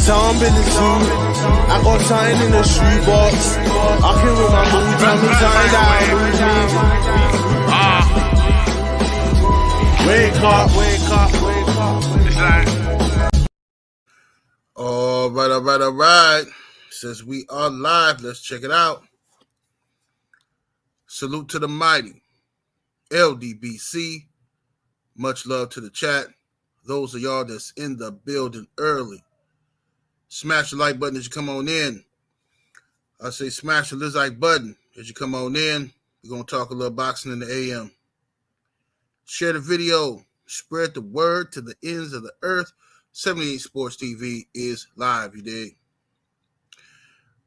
Tom in the zoo. I got time in the shoebox. I can with my mood. Tell me time that I lose me. Wake up, wake up, wake up. It's like. All right. Since we are live, let's check it out. Salute to the mighty LDBC. Much love to the chat. Those of y'all that's in the building early, smash the like button as you come on in. I say smash the like button as you come on in. We're going to talk a little boxing in the AM. Share the video. Spread the word to the ends of the earth. 78 Sports TV is live, you dig?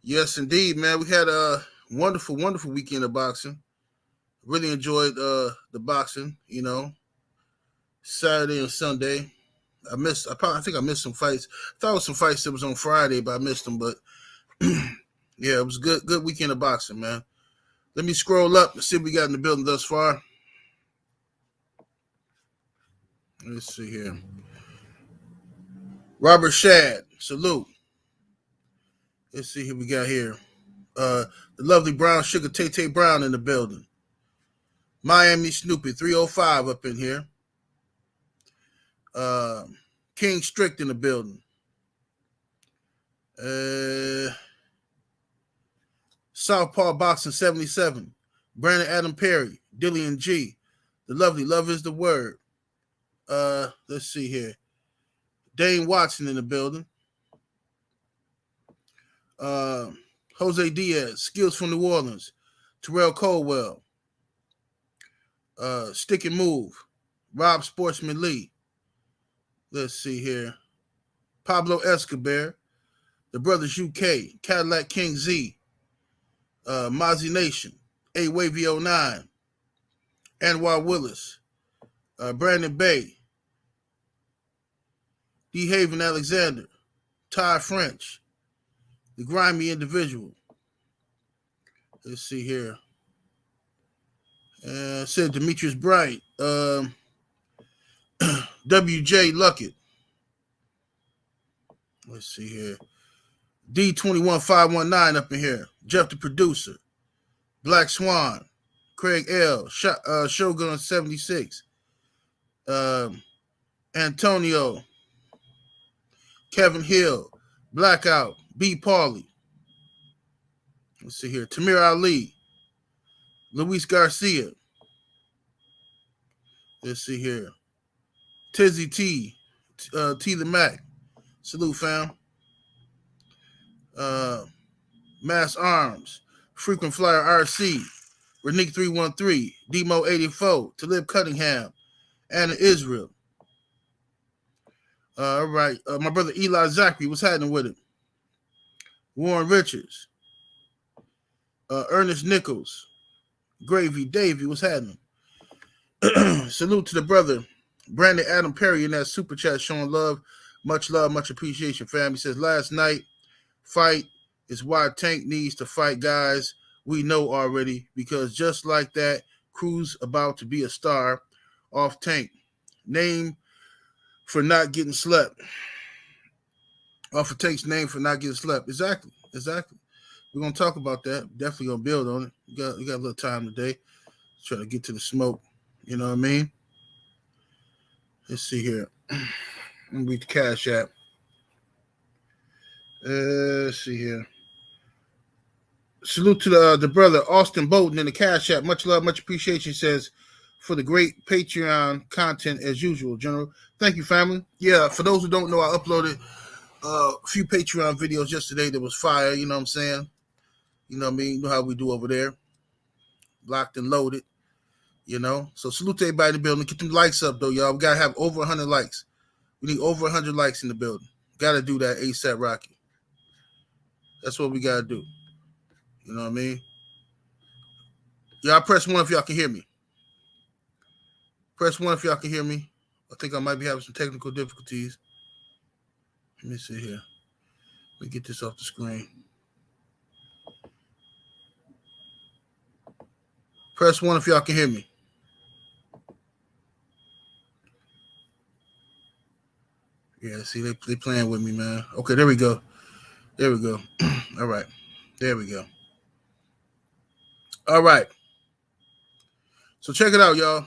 Yes, indeed, man. We had a wonderful weekend of boxing. Really enjoyed the boxing, you know. Saturday and Sunday. I think I missed some fights. I thought it was some fights that was on Friday, but I missed them. But yeah, it was a good weekend of boxing, man. Let me scroll up and see what we got in the building thus far. Let's see here. Robert Shad, salute. Let's see who we got here. The lovely Brown Sugar Tay Brown in the building. Miami Snoopy 305 up in here. King Strict in the building. Southpaw Boxing 77. Brandon Adam Perry. Dillian G. The lovely Love is the Word. Let's see here. Dane Watson in the building. Jose Diaz. Skills from New Orleans. Terrell Colwell. Stick and Move. Rob Sportsman Lee. Let's see here. Pablo Escobar. The Brothers UK. Cadillac King Z. Mozzie Nation. A-Wavy 09. Anwar Willis. Brandon Bay. D. Haven Alexander. Ty French. The Grimy Individual. Let's see here. Said Demetrius Bright. WJ Luckett. Let's see here. D21519 up in here. Jeff the Producer. Black Swan. Craig L. Shogun 76. Antonio. Kevin Hill. Blackout. B. Pauly. Let's see here. Tamir Ali. Luis Garcia. Let's see here. Tizzy T. T the Mac. Salute, fam. Mass Arms. Frequent Flyer RC. Renique 313. Demo 84. Talib Cunningham. Anna Israel. All right. My brother Eli Zachary. What's happening with him? Warren Richards. Ernest Nichols. Gravy Davy. What's happening? Salute to the brother Brandon Adam Perry in that super chat showing love, much appreciation, fam. He says last night fight is why Tank needs to fight guys we know already, because just like that, Cruz about to be a star off Tank. Name for not getting slept. Off of Tank's name for not getting slept. Exactly. We're gonna talk about that. Definitely gonna build on it. We got a little time today. Try to get to the smoke. You know what I mean? Let's see here. Let me read the Cash App. Let's see here. Salute to the brother Austin Bolton in the Cash App. Much love, much appreciation. He says for the great Patreon content as usual, General. Thank you, family. Yeah, for those who don't know, I uploaded a few Patreon videos yesterday that was fire. You know what I'm saying? You know what I mean? You know how we do over there. Locked and loaded. You know, so salute to everybody in the building. Get them likes up, though, y'all. We got to have over 100 likes. We need over 100 likes in the building. Got to do that ASAP Rocky. That's what we got to do. You know what I mean? Y'all press 1 if y'all can hear me. Press 1 if y'all can hear me. I think I might be having some technical difficulties. Let me see here. Let me get this off the screen. Press 1 if y'all can hear me. Yeah, see, they playing with me, man. Okay, there we go. There we go. All right. There we go. All right. So check it out, y'all.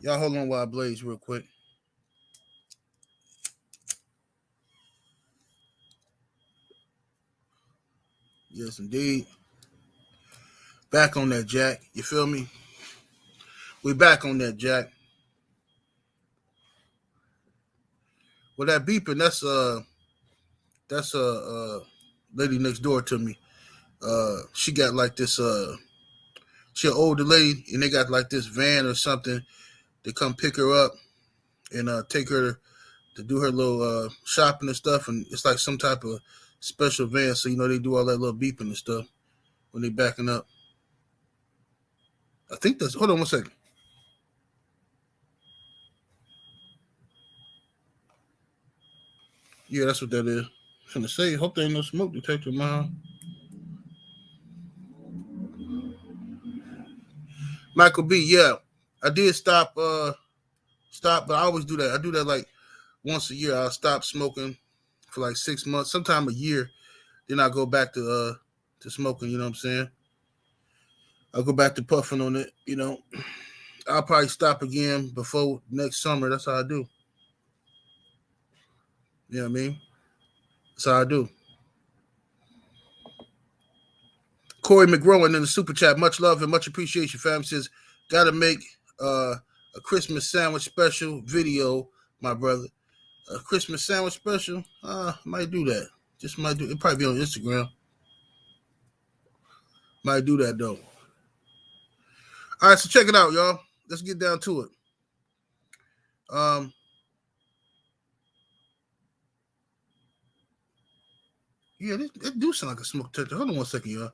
Y'all hold on while I blaze real quick. Yes, indeed. Back on that, Jack. You feel me? We back on that, Jack. Well, that beeping, that's a lady next door to me. She got like this she an older lady, and they got like this van or something to come pick her up and take her to do her little shopping and stuff. And it's like some type of special van, so they do all that little beeping and stuff when they backing up. I think that's. Hold on one second. Yeah, that's what that is. I'm gonna say, hope there ain't no smoke detector, man. Michael B. Yeah, I did stop, but I always do that. I do that like once a year. I'll stop smoking for like 6 months, sometime a year. Then I go back to smoking. You know what I'm saying? I'll go back to puffing on it. I'll probably stop again before next summer. That's how I do. You know what I mean? That's how I do. Corey McGrowan in the super chat. Much love and much appreciation, fam. Says, gotta make a Christmas sandwich special video, my brother. A Christmas sandwich special? Might do that. Just might do it. Probably be on Instagram. Might do that though. All right, so check it out, y'all. Let's get down to it. Yeah, it do sound like a smoke detector. Hold on one second, y'all.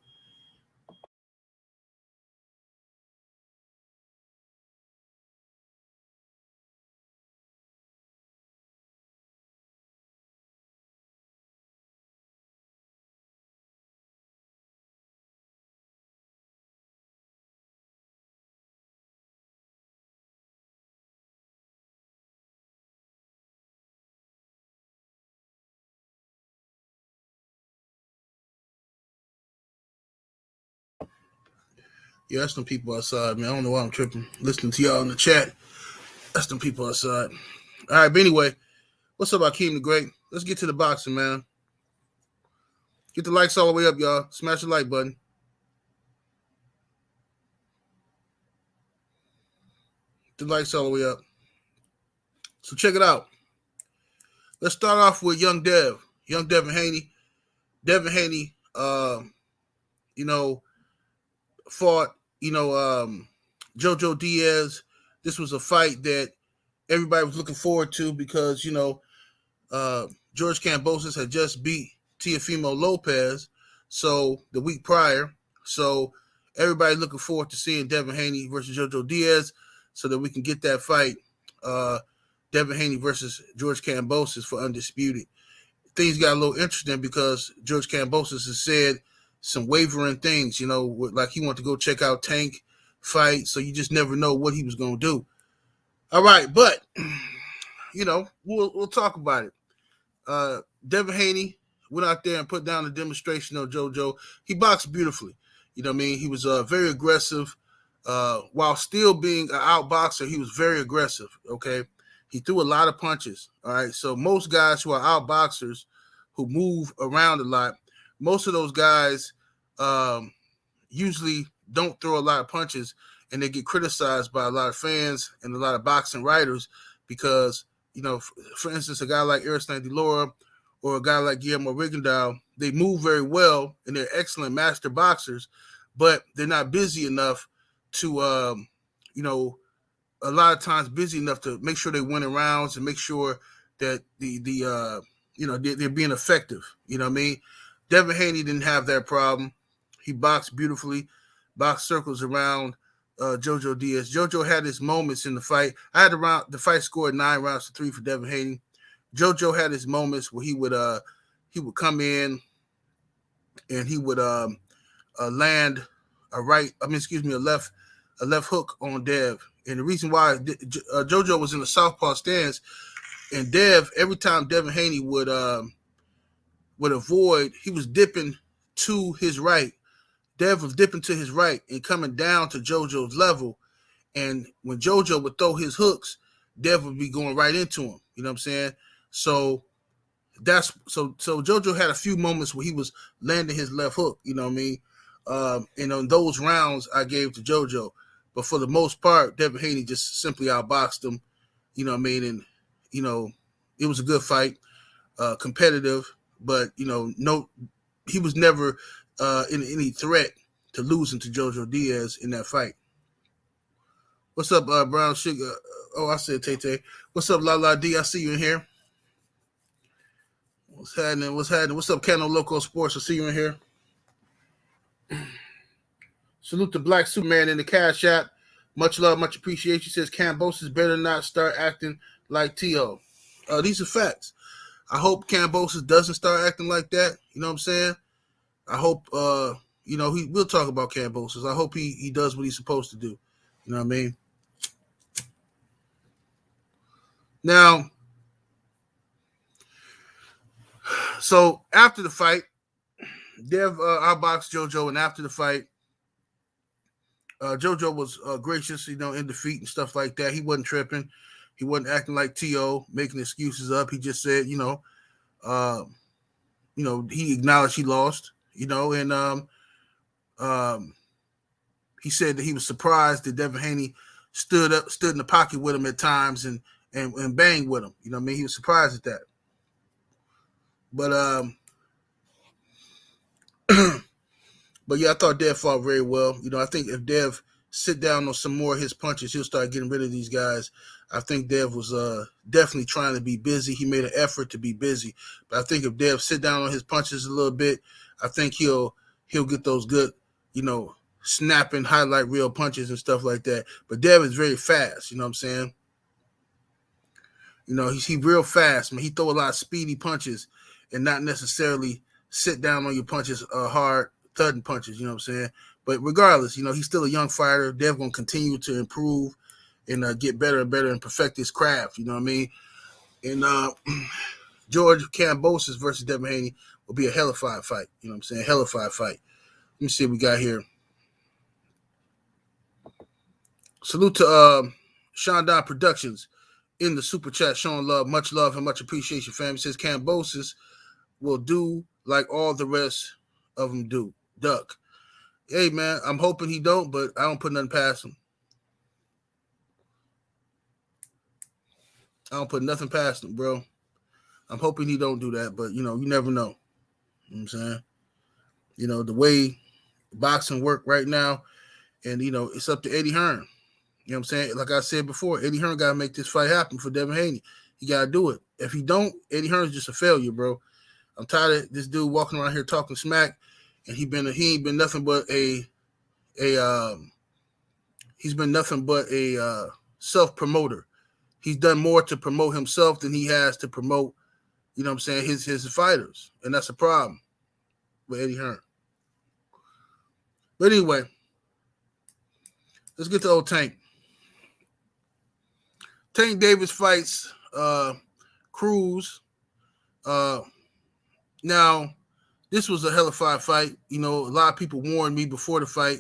Yeah, that's them people outside, man. I don't know why I'm tripping. Listening to y'all in the chat. That's them people outside. All right, but anyway, what's up, Akeem the Great? Let's get to the boxing, man. Get the likes all the way up, y'all. Smash the like button. Get the likes all the way up. So check it out. Let's start off with young Devin Haney. Devin Haney, fought, Jojo Diaz. This was a fight that everybody was looking forward to because, George Kambosos had just beat Teofimo Lopez the week prior. So everybody looking forward to seeing Devin Haney versus Jojo Diaz so that we can get that fight, Devin Haney versus George Kambosos for undisputed. Things got a little interesting because George Kambosos has said some wavering things, like he wanted to go check out Tank fight, so you just never know what he was going to do. All right, but, we'll talk about it. Devin Haney went out there and put down a demonstration of Jojo. He boxed beautifully. You know what I mean? He was very aggressive. While still being an outboxer, he was very aggressive, okay? He threw a lot of punches, all right? So most guys who are outboxers who move around a lot, most of those guys usually don't throw a lot of punches, and they get criticized by a lot of fans and a lot of boxing writers because, for instance, a guy like Arislan Delora or a guy like Guillermo Rigondeaux, they move very well and they're excellent master boxers, but they're not busy enough to, a lot of times busy enough to make sure they win rounds and make sure that they're being effective. You know what I mean? Devin Haney didn't have that problem. He boxed beautifully, boxed circles around Jojo Diaz. Jojo had his moments in the fight. I had the fight scored 9-3 for Devin Haney. Jojo had his moments where he would come in and he would land a left hook on Dev. And the reason why Jojo was in the southpaw stance And Dev, every time Devin Haney would avoid, he was dipping to his right. Dev was dipping to his right and coming down to Jojo's level. And when Jojo would throw his hooks, Dev would be going right into him. You know what I'm saying? So Jojo had a few moments where he was landing his left hook. You know what I mean? And on those rounds, I gave to Jojo. But for the most part, Devin Haney just simply outboxed him. You know what I mean? And, you know, it was a good fight, competitive. But, you know, he was never in any threat to losing to Jojo Diaz in that fight. What's up, Brown Sugar? Oh, I said Tay. What's up, La D? I see you in here. What's happening? What's up, Cano Loco Sports? I see you in here. Salute to Black Superman in the Cash App. Much love, much appreciation. Says Kambosos better not start acting like Teo. These are facts. I hope Kambosos doesn't start acting like that. You know what I'm saying? I hope, you know, we'll talk about Kambosos. I hope he does what he's supposed to do. You know what I mean? Now, so after the fight, Dev outboxed Jojo, and after the fight, Jojo was gracious, you know, in defeat and stuff like that. He wasn't tripping. He wasn't acting like T.O., making excuses up. He just said, you know, he acknowledged he lost, you know, and he said that he was surprised that Devin Haney stood in the pocket with him at times and banged with him. You know what I mean? He was surprised at that. But but yeah, I thought Dev fought very well. You know, I think if Dev sit down on some more of his punches, he'll start getting rid of these guys. I think Dev was definitely trying to be busy. He made an effort to be busy. But I think if Dev sit down on his punches a little bit, I think he'll get those good, you know, snapping highlight reel punches and stuff like that. But Dev is very fast, you know what I'm saying? You know, he's real fast, man. He throw a lot of speedy punches and not necessarily sit down on your punches hard, thudding punches, you know what I'm saying? But regardless, you know, he's still a young fighter. Dev going to continue to improve and get better and better and perfect his craft, you know what I mean? And George Kambosos versus Devin Haney will be a hellified fight, you know what I'm saying? Hellified fight. Let me see what we got here. Salute to Shandon Productions in the super chat, showing love and much appreciation, fam. It says Kambosos will do like all the rest of them do. Duck. Hey, man, I'm hoping he don't, but I don't put nothing past him. I don't put nothing past him, bro. I'm hoping he don't do that, but, you know, you never know. You know what I'm saying? You know, the way boxing work right now, and, you know, it's up to Eddie Hearn. You know what I'm saying? Like I said before, Eddie Hearn got to make this fight happen for Devin Haney. He got to do it. If he don't, Eddie Hearn's just a failure, bro. I'm tired of this dude walking around here talking smack, and he ain't been nothing but a self-promoter. He's done more to promote himself than he has to promote, you know what I'm saying, his fighters. And that's a problem with Eddie Hearn. But anyway, let's get to old Tank. Tank Davis fights Cruz. Now, this was a hellified fight. You know, a lot of people warned me before the fight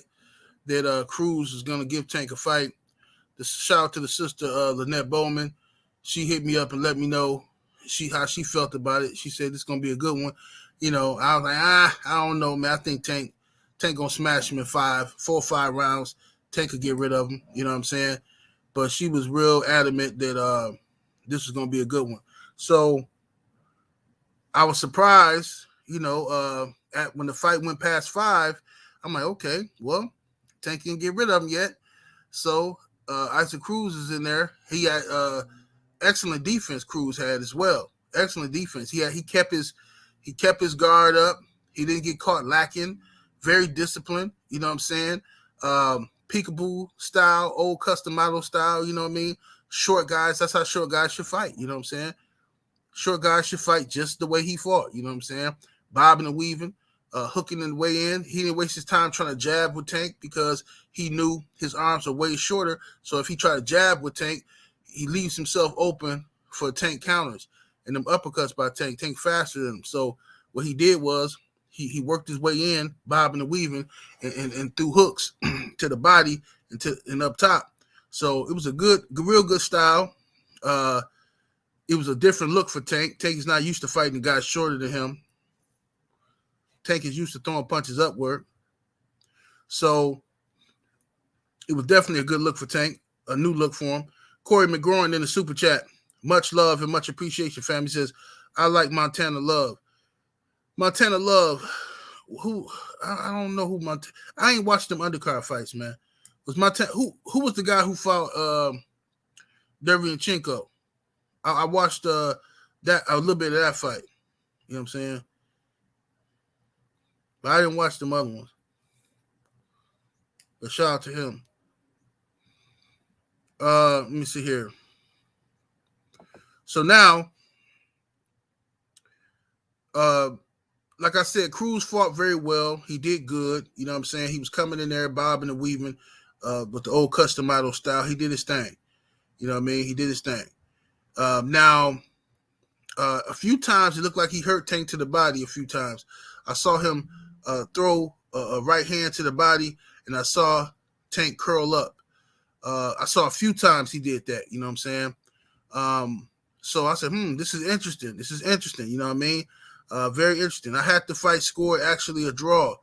that Cruz is going to give Tank a fight. Shout out to the sister, Lynette Bowman. She hit me up and let me know how she felt about it. She said it's going to be a good one. You know, I was like, I don't know, man. I think Tank going to smash him in 4 or 5 rounds. Tank could get rid of him. You know what I'm saying? But she was real adamant that this was going to be a good one. So I was surprised, you know, when the fight went past 5. I'm like, okay, well, Tank didn't get rid of him yet. So Isaac Cruz is in there. He had excellent defense. Cruz had as well. Excellent defense. He kept his guard up. He didn't get caught lacking. Very disciplined. You know what I'm saying? Peekaboo style, old custom model style. You know what I mean? Short guys. That's how short guys should fight. You know what I'm saying? Short guys should fight just the way he fought. You know what I'm saying? Bobbing and weaving, hooking in the way in. He didn't waste his time trying to jab with Tank because he knew his arms are way shorter. So if he tried to jab with Tank, he leaves himself open for Tank counters and them uppercuts by Tank. Tank faster than him. So what he did was he worked his way in, bobbing and weaving, and threw hooks to the body and up top. So it was a real good style. It was a different look for Tank. Tank is not used to fighting guys shorter than him. Tank is used to throwing punches upward. So it was definitely a good look for Tank, a new look for him. Corey McGroin in the super chat. Much love and much appreciation, family. Says, I like Montana Love. Montana Love, who I don't know who Montana. I ain't watched them undercard fights, man. Was Montana who was the guy who fought Derevyanchenko? I watched that a little bit of that fight. You know what I'm saying? But I didn't watch them other ones. But shout out to him. Let me see here. So now, like I said, Cruz fought very well. He did good. You know what I'm saying? He was coming in there, bobbing and weaving with the old custom idol style. He did his thing. You know what I mean? He did his thing. Now, a few times it looked like he hurt Tank to the body a few times. I saw him throw a right hand to the body, and I saw Tank curl up. I saw a few times he did that. You know what I'm saying? So I said, this is interesting. This is interesting. You know what I mean? Very interesting. I had the fight score actually a draw,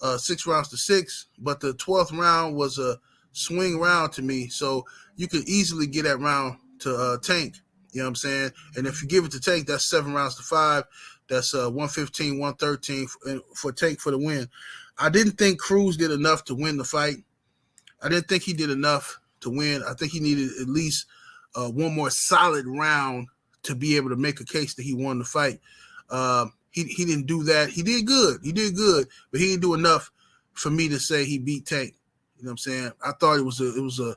6-6, but the 12th round was a swing round to me. So you could easily get that round to Tank. You know what I'm saying? And if you give it to Tank, that's 7-5. That's 115, 113 for Tank for the win. I didn't think Cruz did enough to win the fight. I didn't think he did enough to win. I think he needed at least one more solid round to be able to make a case that he won the fight. He didn't do that. He did good. But he didn't do enough for me to say he beat Tank. You know what I'm saying? I thought it was a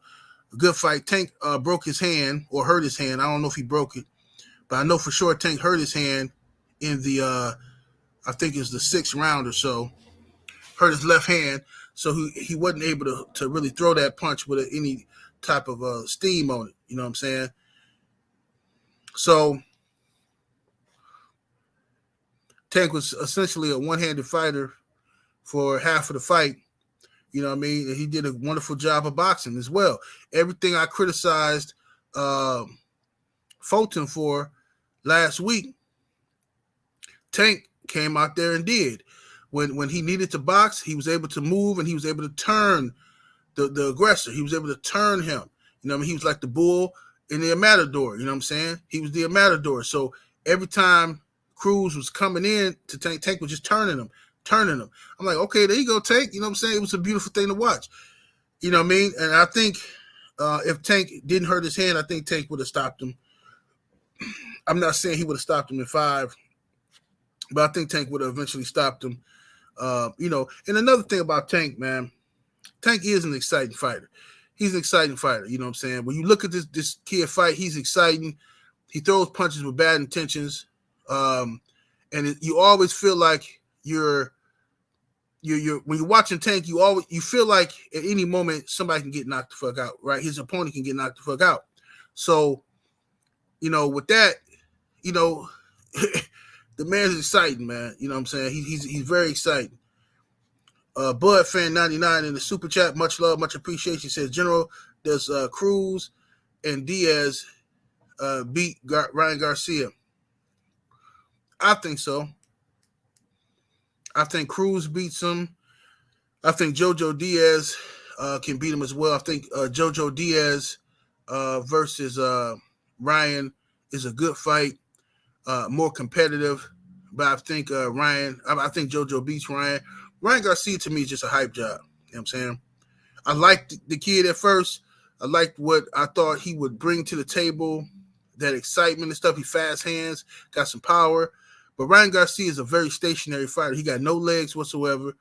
good fight. Tank broke his hand or hurt his hand. I don't know if he broke it, but I know for sure Tank hurt his hand in the I think it's the 6th round or so. Hurt his left hand, so he wasn't able to really throw that punch with any type of steam on it. You know what I'm saying? So Tank was essentially a one-handed fighter for half of the fight. You know what I mean? And he did a wonderful job of boxing as well. Everything I criticized Fulton for last week, Tank came out there and did. When he needed to box, he was able to move and he was able to turn the aggressor. He was able to turn him. You know what I mean? He was like the bull in the matador. You know what I'm saying? He was the matador. So every time Cruz was coming in to Tank, Tank was just turning him. I'm like, okay, there you go, Tank. You know what I'm saying? It was a beautiful thing to watch. You know what I mean? And I think if Tank didn't hurt his hand, I think Tank would have stopped him. I'm not saying he would have stopped him in 5, but I think Tank would have eventually stopped him. You know, and another thing about Tank, man, Tank is an exciting fighter. He's an exciting fighter. You know what I'm saying? When you look at this kid fight, he's exciting. He throws punches with bad intentions. And you always feel like you're when you're watching Tank, you feel like at any moment somebody can get knocked the fuck out, right? His opponent can get knocked the fuck out. So, you know, with that, you know, the man's exciting, man. You know what I'm saying? He's very exciting. Bud Fan 99 in the super chat, much love, much appreciation. Says, General, does Cruz and Diaz beat Ryan Garcia? I think so. I think Cruz beats him. I think Jojo Diaz can beat him as well. I think Jojo Diaz versus Ryan is a good fight, more competitive. But I think I think Jojo beats Ryan. Ryan Garcia, to me, is just a hype job. You know what I'm saying? I liked the kid at first. I liked what I thought he would bring to the table, that excitement and stuff. He fast hands, got some power. But Ryan Garcia is a very stationary fighter. He got no legs whatsoever.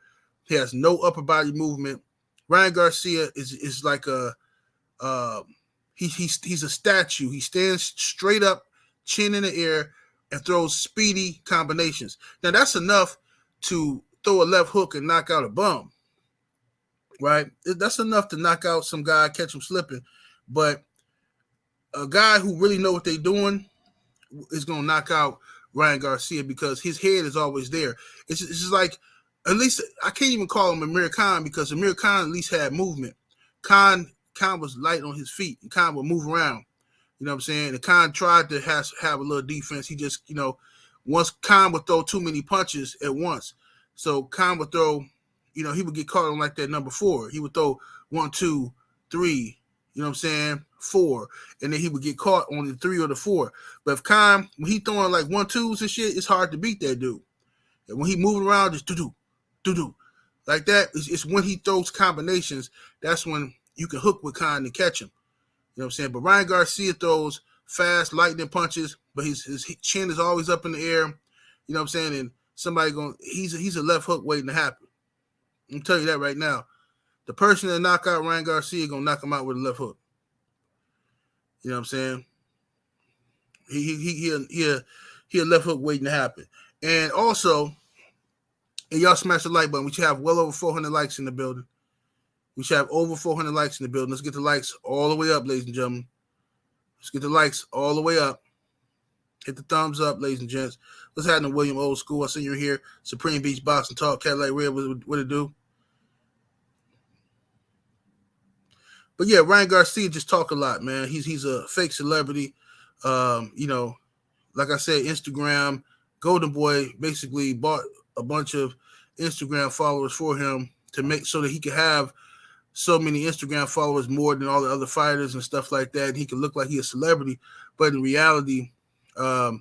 He has no upper body movement. Ryan Garcia is like he's a statue. He stands straight up, chin in the air, and throws speedy combinations. Now that's enough to throw a left hook and knock out a bum, right? That's enough to knock out some guy, catch him slipping. But a guy who really know what they're doing, is going to knock out Ryan Garcia because his head is always there. It's just like, at least I can't even call him Amir Khan because Amir Khan at least had movement. Khan was light on his feet and Khan would move around. You know what I'm saying? And Khan tried to have a little defense. He just, once Khan would throw too many punches at once. So Khan would throw, he would get caught on like that number 4. He would throw 1, 2, 3, 4, and then he would get caught on the 3 or the 4. But if Khan, when he throwing like 1-2s and shit, it's hard to beat that dude. And when he moving around, just do like that, it's when he throws combinations. That's when you can hook with Khan and catch him. You know what I'm saying? But Ryan Garcia throws fast, lightning punches, but his chin is always up in the air. You know what I'm saying? And somebody he's a left hook waiting to happen. I'm telling you that right now. The person that knock out Ryan Garcia gonna knock him out with a left hook. You know what I'm saying? He a left hook waiting to happen. And also, and y'all smash the like button. We should have well over 400 likes in the building. We should have over 400 likes in the building. Let's get the likes all the way up, ladies and gentlemen. Let's get the likes all the way up. Hit the thumbs up, ladies and gents. What's happening, William Old School? I see you're here. Supreme Beach Boxing Talk, Cadillac Red. What it do? But yeah, Ryan Garcia just talk a lot, man. He's a fake celebrity. Like I said, Instagram, Golden Boy basically bought a bunch of Instagram followers for him to make so that he could have so many Instagram followers more than all the other fighters and stuff like that. And he could look like he's a celebrity, but in reality, a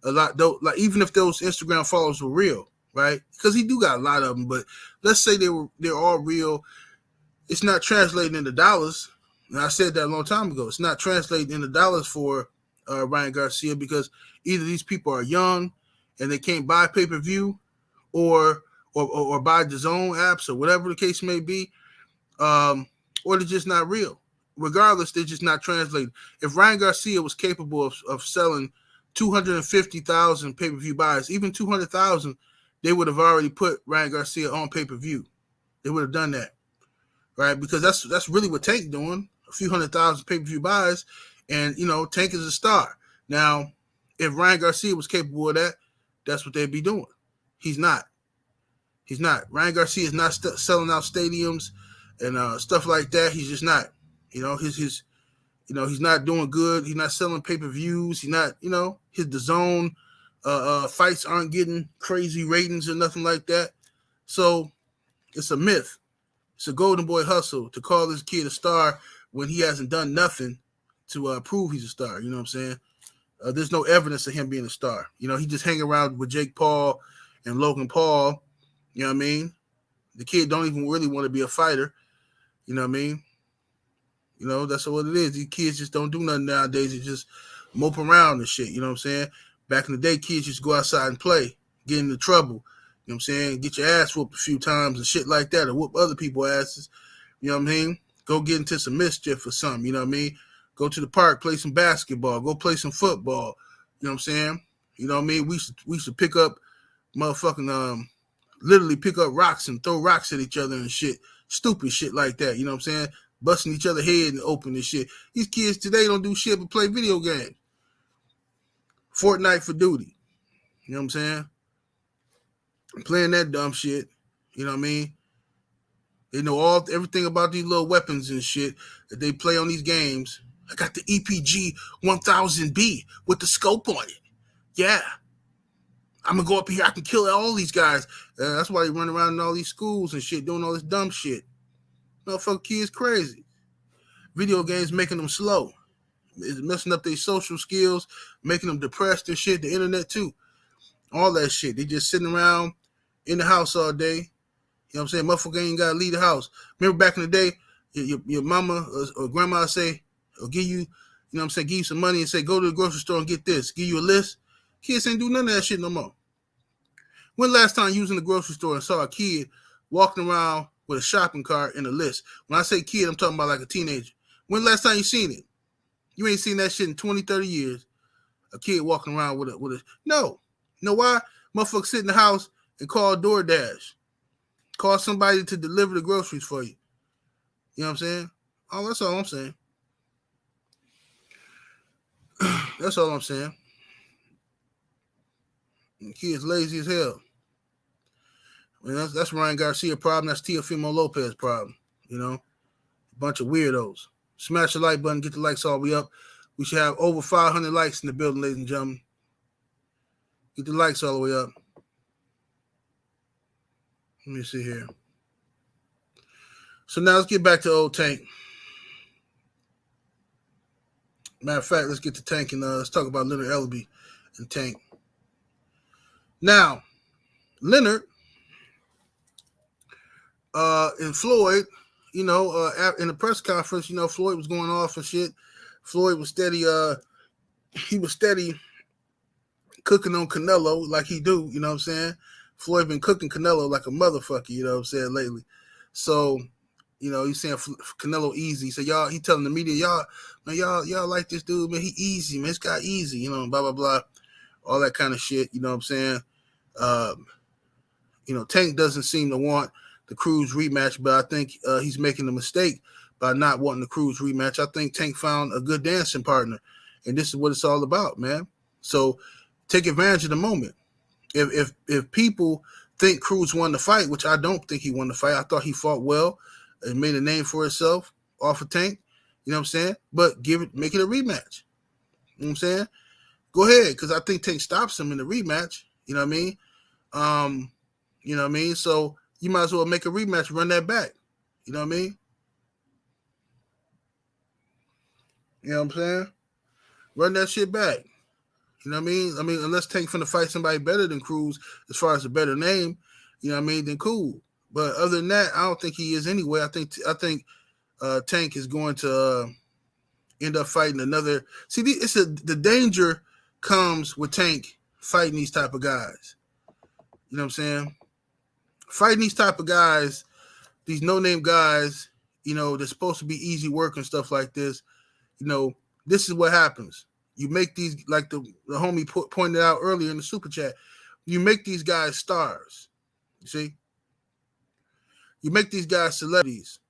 lot though, like even if those Instagram followers were real, right? Because he do got a lot of them, but let's say they're all real. It's not translating into dollars. And I said that a long time ago. It's not translating into dollars for Ryan Garcia because either these people are young and they can't buy pay-per-view or buy DAZN apps or whatever the case may be, or they're just not real. Regardless, they're just not translating. If Ryan Garcia was capable of selling 250,000 pay-per-view buys, even 200,000, they would have already put Ryan Garcia on pay-per-view. They would have done that, right? Because that's really what Tank doing, a few 100,000 pay-per-view buys, and, Tank is a star. Now, if Ryan Garcia was capable of that, that's what they'd be doing. He's not. Ryan Garcia is not selling out stadiums and stuff like that. He's just not. He's not doing good. He's not selling pay-per-views. He's not, his DAZN fights aren't getting crazy ratings or nothing like that. So it's a myth. It's a Golden Boy hustle to call this kid a star when he hasn't done nothing to prove he's a star. You know what I'm saying? There's no evidence of him being a star. He just hang around with Jake Paul and Logan Paul. You know what I mean? The kid don't even really want to be a fighter. You know what I mean? That's what it is. These kids just don't do nothing nowadays. They just mope around and shit. You know what I'm saying? Back in the day, kids used to go outside and play, get into trouble. You know what I'm saying? Get your ass whooped a few times and shit like that, or whoop other people's asses. You know what I mean? Go get into some mischief or something. You know what I mean? Go to the park, play some basketball. Go play some football. You know what I'm saying? You know what I mean? We should pick up motherfucking literally pick up rocks and throw rocks at each other and shit. Stupid shit like that. You know what I'm saying? Busting each other head and open and shit. These kids today don't do shit but play video games. Fortnite for duty. You know what I'm saying? Playing that dumb shit. You know what I mean? They know everything about these little weapons and shit that they play on these games. I got the EPG 1000B with the scope on it. Yeah. I'm going to go up here. I can kill all these guys. That's why they run around in all these schools and shit, doing all this dumb shit. Motherfucking kids crazy. Video games making them slow. It's messing up their social skills, making them depressed and shit. The internet too. All that shit. They just sitting around in the house all day. You know what I'm saying? Motherfucker ain't got to leave the house. Remember back in the day, your mama or grandma say, or give you, give you some money and say, go to the grocery store and get this. Give you a list. Kids ain't do none of that shit no more. When last time you was in the grocery store and saw a kid walking around with a shopping cart and a list? When I say kid, I'm talking about like a teenager. When last time you seen it? You ain't seen that shit in 20, 30 years. A kid walking around with a no. You know why? Motherfucker sit in the house and call DoorDash. Call somebody to deliver the groceries for you. You know what I'm saying? Oh, that's all I'm saying. That's all I'm saying. He is lazy as hell. I mean, that's Ryan Garcia problem. That's Teofimo Lopez problem. You know, a bunch of weirdos. Smash the like button. Get the likes all the way up. We should have over 500 likes in the building, ladies and gentlemen. Get the likes all the way up. Let me see here. So now let's get back to old Tank. Matter of fact, let's get to Tank and let's talk about Leonard Ellerbe and Tank. Now, Leonard and Floyd, you know, in the press conference, you know, Floyd was going off and shit. Floyd was steady. He was steady cooking on Canelo like he do. You know what I'm saying? Floyd been cooking Canelo like a motherfucker. You know what I'm saying lately. So, you know, he's saying Canelo easy. So y'all, he telling the media, y'all like this dude, man. He easy, man. This guy easy. You know, blah blah blah, all that kind of shit. You know what I'm saying? You know, Tank doesn't seem to want the Cruz rematch, but I think he's making a mistake by not wanting the Cruz rematch. I think Tank found a good dancing partner, and this is what it's all about, man. So take advantage of the moment. If people think Cruz won the fight, which I don't think he won the fight, I thought he fought well and made a name for himself off of Tank. You know what I'm saying? But make it a rematch. You know what I'm saying? Go ahead, because I think Tank stops him in the rematch. You know what I mean? You know what I mean? So you might as well make a rematch, run that back. You know what I mean? You know what I'm saying? Run that shit back. You know what I mean? I mean, unless Tank finna fight somebody better than Cruz as far as a better name, you know what I mean, then cool. But other than that, I don't think he is anyway. I think Tank is going to end up fighting another. See, the danger comes with Tank fighting these type of guys. You know what I'm saying? Fighting these type of guys, these no-name guys, you know, they're supposed to be easy work and stuff like this. You know, this is what happens. You make these, like the homie pointed out earlier in the super chat, you make these guys stars. You see? You make these guys celebrities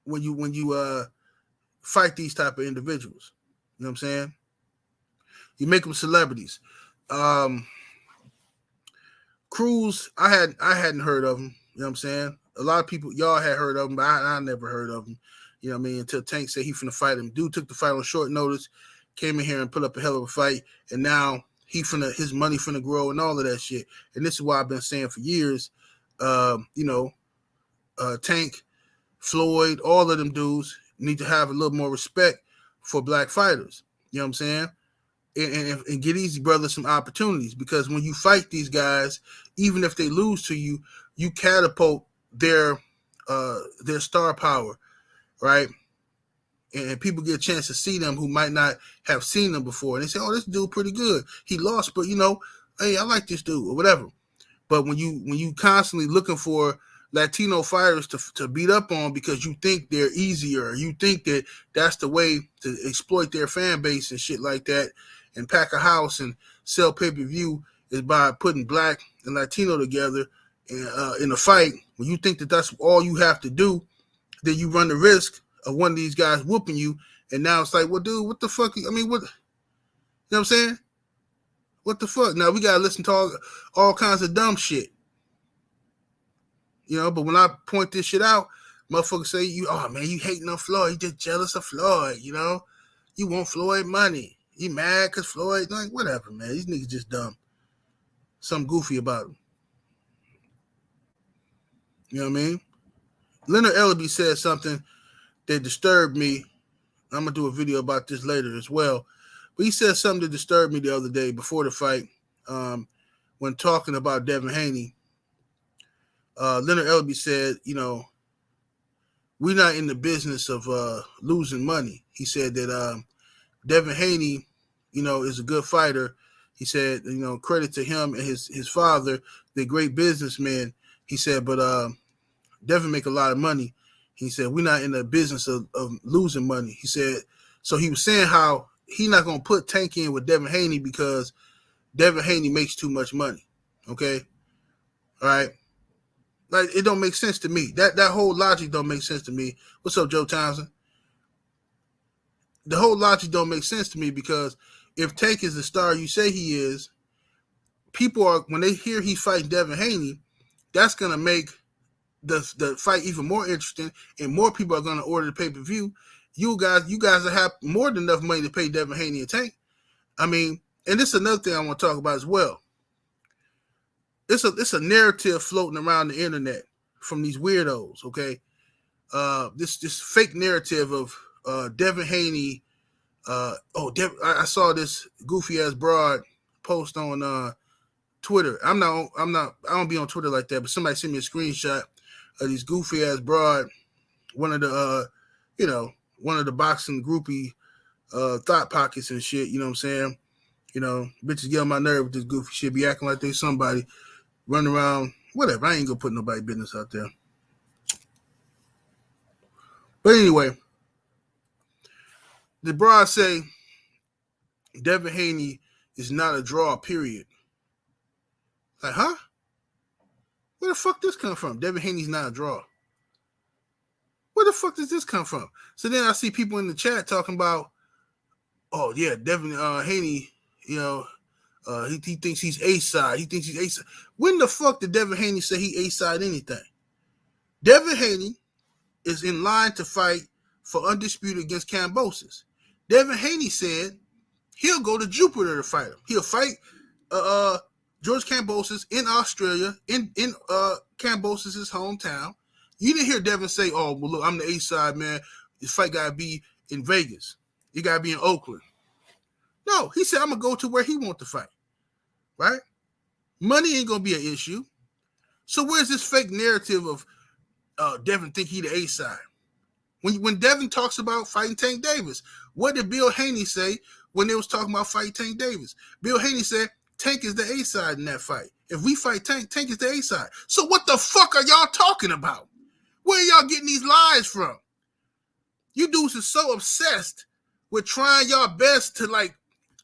when you fight these type of individuals. You know what I'm saying? You make them celebrities. Cruz, I hadn't heard of him. You know what I'm saying? A lot of people, y'all had heard of him, but I never heard of him. You know what I mean? Until Tank said he finna fight him. Dude took the fight on short notice, came in here and put up a hell of a fight, and now his money finna grow and all of that shit. And this is why I've been saying for years, you know, Tank, Floyd, all of them dudes need to have a little more respect for black fighters. You know what I'm saying? And get Easy Brothers some opportunities, because when you fight these guys, even if they lose to you, you catapult their star power, right? And people get a chance to see them who might not have seen them before. And they say, oh, this dude pretty good. He lost, but, you know, hey, I like this dude or whatever. But when you constantly looking for Latino fighters to beat up on because you think they're easier, you think that that's the way to exploit their fan base and shit like that, and pack a house and sell pay-per-view is by putting black and Latino together in a fight. When you think that that's all you have to do, then you run the risk of one of these guys whooping you. And now it's like, well, dude, what the fuck? I mean, what? You know what I'm saying? What the fuck? Now we got to listen to all kinds of dumb shit. You know, but when I point this shit out, motherfuckers say, oh, man, you hating on Floyd. You just jealous of Floyd, you know? You want Floyd money. You mad because Floyd, like, whatever, man. These niggas just dumb. Something goofy about them. You know what I mean? Leonard Ellerbe said something that disturbed me. I'm going to do a video about this later as well. But he said something that disturbed me the other day before the fight when talking about Devin Haney. Leonard Ellerbe said, you know, we're not in the business of losing money. He said that Devin Haney, you know, is a good fighter. He said, you know, credit to him and his father, they're great businessmen. He said, but Devin make a lot of money. He said, we're not in the business of losing money. He said, so he was saying how he not going to put Tank in with Devin Haney because Devin Haney makes too much money. Okay? All right? Like, it don't make sense to me. That whole logic don't make sense to me. What's up, Joe Townsend? The whole logic don't make sense to me, because if Tank is the star you say he is, people are, when they hear he's fighting Devin Haney, that's gonna make the fight even more interesting, and more people are gonna order the pay-per-view. You guys have more than enough money to pay Devin Haney and Tank. I mean, and this is another thing I want to talk about as well. It's a narrative floating around the internet from these weirdos, okay? This fake narrative of Devin Haney. I saw this goofy ass broad post on Twitter. I don't be on Twitter like that, but somebody sent me a screenshot of these goofy ass broad, one of the boxing groupie thought pockets and shit, you know what I'm saying? You know, bitches get on my nerve with this goofy shit, be acting like they somebody, running around, whatever. I ain't gonna put nobody business out there. But anyway, the broad say Devin Haney is not a draw, period. Like, huh? Where the fuck this come from? Devin Haney's not a draw. Where the fuck does this come from? So then I see people in the chat talking about, oh yeah, Devin Haney, you know, he thinks he's A-side. He thinks he's A-side. When the fuck did Devin Haney say he A-side anything? Devin Haney is in line to fight for undisputed against Kambosos. Devin Haney said he'll go to Jupiter to fight him. He'll fight George Kambosos in Australia, in Kambosos' hometown. You didn't hear Devin say, oh, well, look, I'm the A-side, man. This fight got to be in Vegas. It got to be in Oakland. No, he said, I'm going to go to where he wants to fight. Right? Money ain't going to be an issue. So where's this fake narrative of Devin think he the A-side? When Devin talks about fighting Tank Davis, what did Bill Haney say when they was talking about fighting Tank Davis? Bill Haney said, Tank is the A-side in that fight. If we fight Tank, Tank is the A-side. So what the fuck are y'all talking about? Where are y'all getting these lies from? You dudes are so obsessed with trying y'all best to like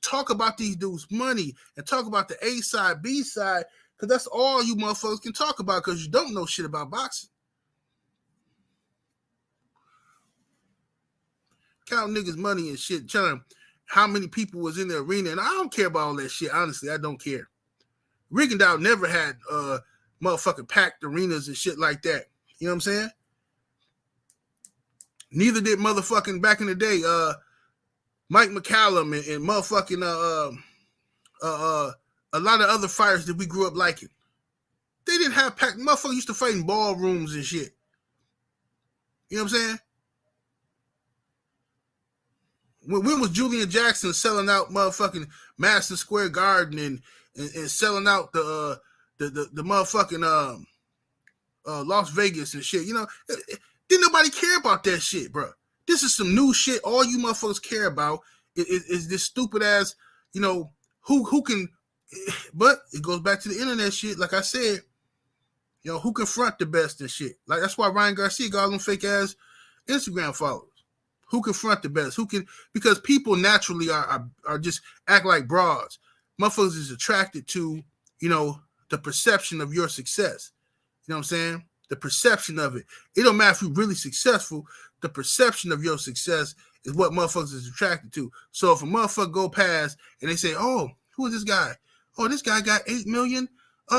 talk about these dudes' money and talk about the A-side, B-side, because that's all you motherfuckers can talk about because you don't know shit about boxing. Count niggas' money and shit, telling them how many people was in the arena, and I don't care about all that shit. Honestly, I don't care. Rigondeaux never had motherfucking packed arenas and shit like that. You know what I'm saying? Neither did motherfucking back in the day, Mike McCallum and motherfucking a lot of other fighters that we grew up liking. They didn't have packed. Motherfuckers used to fight in ballrooms and shit. You know what I'm saying? When was Julian Jackson selling out motherfucking Madison Square Garden and selling out the motherfucking Las Vegas and shit? You know, didn't nobody care about that shit, bro. This is some new shit. All you motherfuckers care about is this stupid ass, you know, who can. But it goes back to the internet shit. Like I said, you know, who can front the best and shit. Like that's why Ryan Garcia got all them fake ass Instagram followers. Who can front the best? Who can, because people naturally are just act like broads. Motherfuckers is attracted to, you know, the perception of your success. You know what I'm saying? The perception of it. It don't matter if you're really successful. The perception of your success is what motherfuckers is attracted to. So if a motherfucker go past and they say, oh, who is this guy? Oh, this guy got 8 million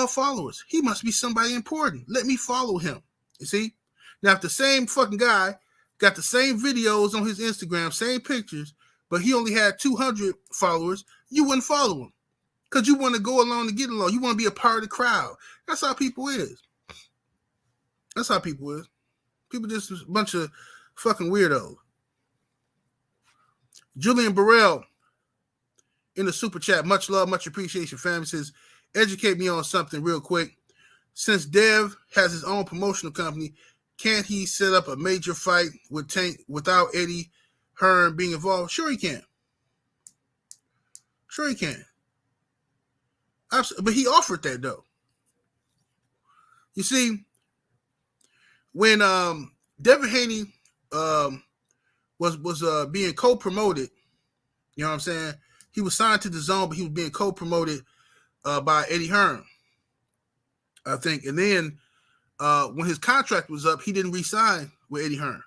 followers. He must be somebody important. Let me follow him. You see? Now, if the same fucking guy got the same videos on his Instagram, same pictures, but he only had 200 followers, you wouldn't follow him because you want to go along to get along. You want to be a part of the crowd. That's how people is. That's how people is. People just a bunch of fucking weirdos. Julian Burrell in the super chat, much love, much appreciation, family, says, educate me on something real quick. Since Dev has his own promotional company, can't he set up a major fight with Tank without Eddie Hearn being involved? Sure he can. Sure he can. Absolutely. But he offered that though. You see, when Devin Haney was being co-promoted, you know what I'm saying? He was signed to the Zone, but he was being co-promoted by Eddie Hearn, I think. And then when his contract was up, he didn't re-sign with Eddie Hearn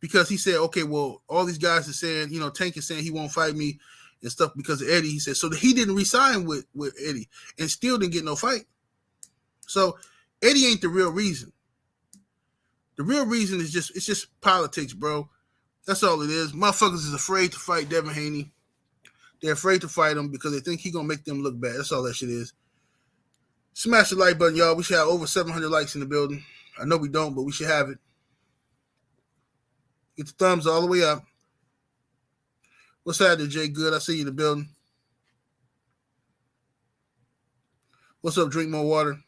because he said, okay, well, all these guys are saying, you know, Tank is saying he won't fight me and stuff because of Eddie. He said so that he didn't re-sign with Eddie and still didn't get no fight. So Eddie ain't the real reason. The real reason is it's just politics, bro. That's all it is. Motherfuckers is afraid to fight Devin Haney. They're afraid to fight him because they think he gonna make them look bad. That's all that shit is. Smash the like button, y'all. We should have over 700 likes in the building. I know we don't, but we should have it. Get the thumbs all the way up. What's happening, Jay Good? I see you in the building. What's up? Drink more water.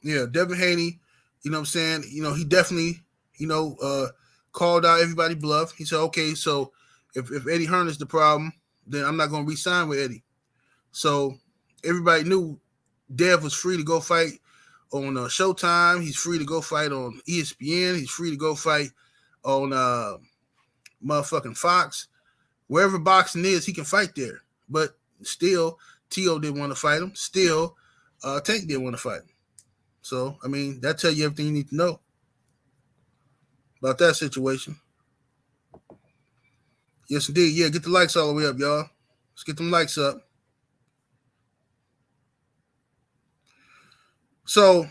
Yeah, Devin Haney, you know what I'm saying? You know, he definitely, called out everybody bluff. He said, okay, so if Eddie Hearn is the problem, then I'm not going to re-sign with Eddie. So everybody knew Dev was free to go fight on Showtime. He's free to go fight on ESPN. He's free to go fight on motherfucking Fox. Wherever boxing is, he can fight there. But still, Tio didn't want to fight him. Still, Tank didn't want to fight him. So, I mean, that tells you everything you need to know about that situation. Yes, indeed. Yeah, get the likes all the way up, y'all. Let's get them likes up. So,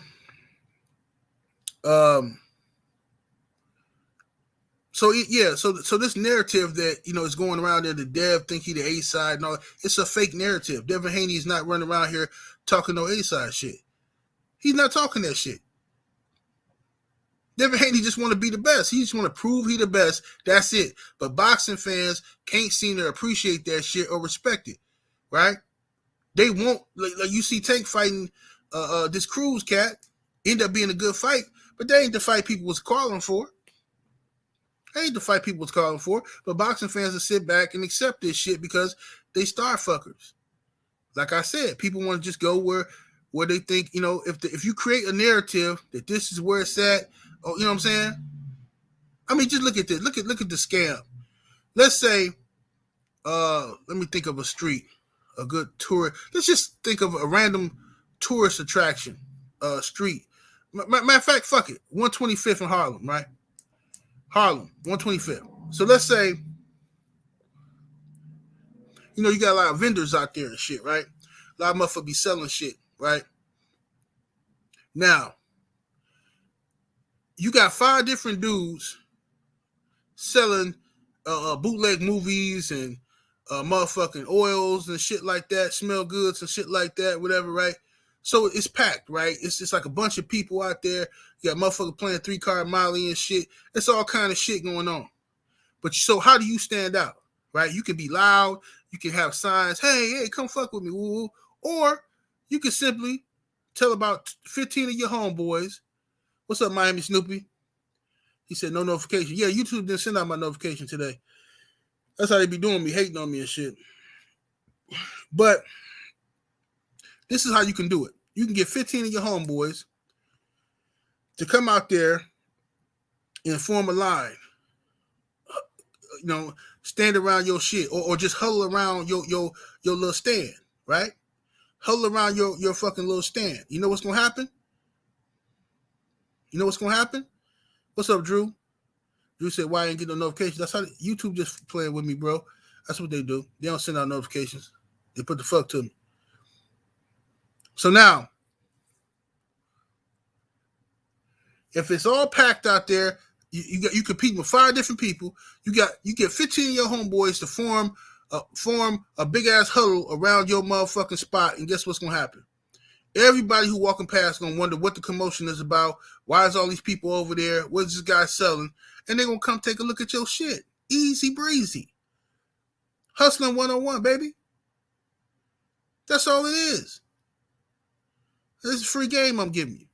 so this narrative that, is going around there, the Dev think he the A-side and all, it's a fake narrative. Devin Haney is not running around here talking no A-side shit. He's not talking that shit. Devin Haney just want to be the best. He just want to prove he the best. That's it. But boxing fans can't seem to appreciate that shit or respect it, right? They won't, like you see Tank fighting this Cruz cat, end up being a good fight, but that ain't the fight people was calling for. That ain't the fight people was calling for. But boxing fans will sit back and accept this shit because they star fuckers. Like I said, people want to just go where they think, if you create a narrative that this is where it's at, you know what I'm saying? I mean, just look at this. Look at the scam. Let's say, let me think of a street, a good tour. Let's just think of a random tourist attraction, street. Matter of fact, fuck it. 125th in Harlem, right? Harlem, 125th. So let's say, you got a lot of vendors out there and shit, right? A lot of motherfuckers be selling shit, right? Now, you got 5 different dudes selling bootleg movies and motherfucking oils and shit like that, smell goods and shit like that, whatever, right? So it's packed, right? It's just like a bunch of people out there. You got motherfuckers playing 3-card Molly and shit. It's all kind of shit going on. But so how do you stand out, right? You can be loud. You can have signs, hey, come fuck with me, woo. Or you can simply tell about 15 of your homeboys, what's up, Miami Snoopy? He said, no notification. Yeah, YouTube didn't send out my notification today. That's how they be doing me, hating on me and shit. But this is how you can do it. You can get 15 of your homeboys to come out there and form a line. Stand around your shit or just huddle around your little stand, right? Huddle around your fucking little stand. You know what's going to happen? What's up, Drew? Drew said, why I ain't get no notifications? That's how YouTube just playing with me, bro. That's what they do. They don't send out notifications. They put the fuck to me. So now, if it's all packed out there, you compete with 5 different people. You get 15 of your homeboys to form a big ass huddle around your motherfucking spot, and guess what's gonna happen? Everybody who walking past gonna wonder what the commotion is about. Why is all these people over there? What is this guy selling? And they're gonna come take a look at your shit. Easy breezy. Hustling 101, baby. That's all it is. This is a free game I'm giving you.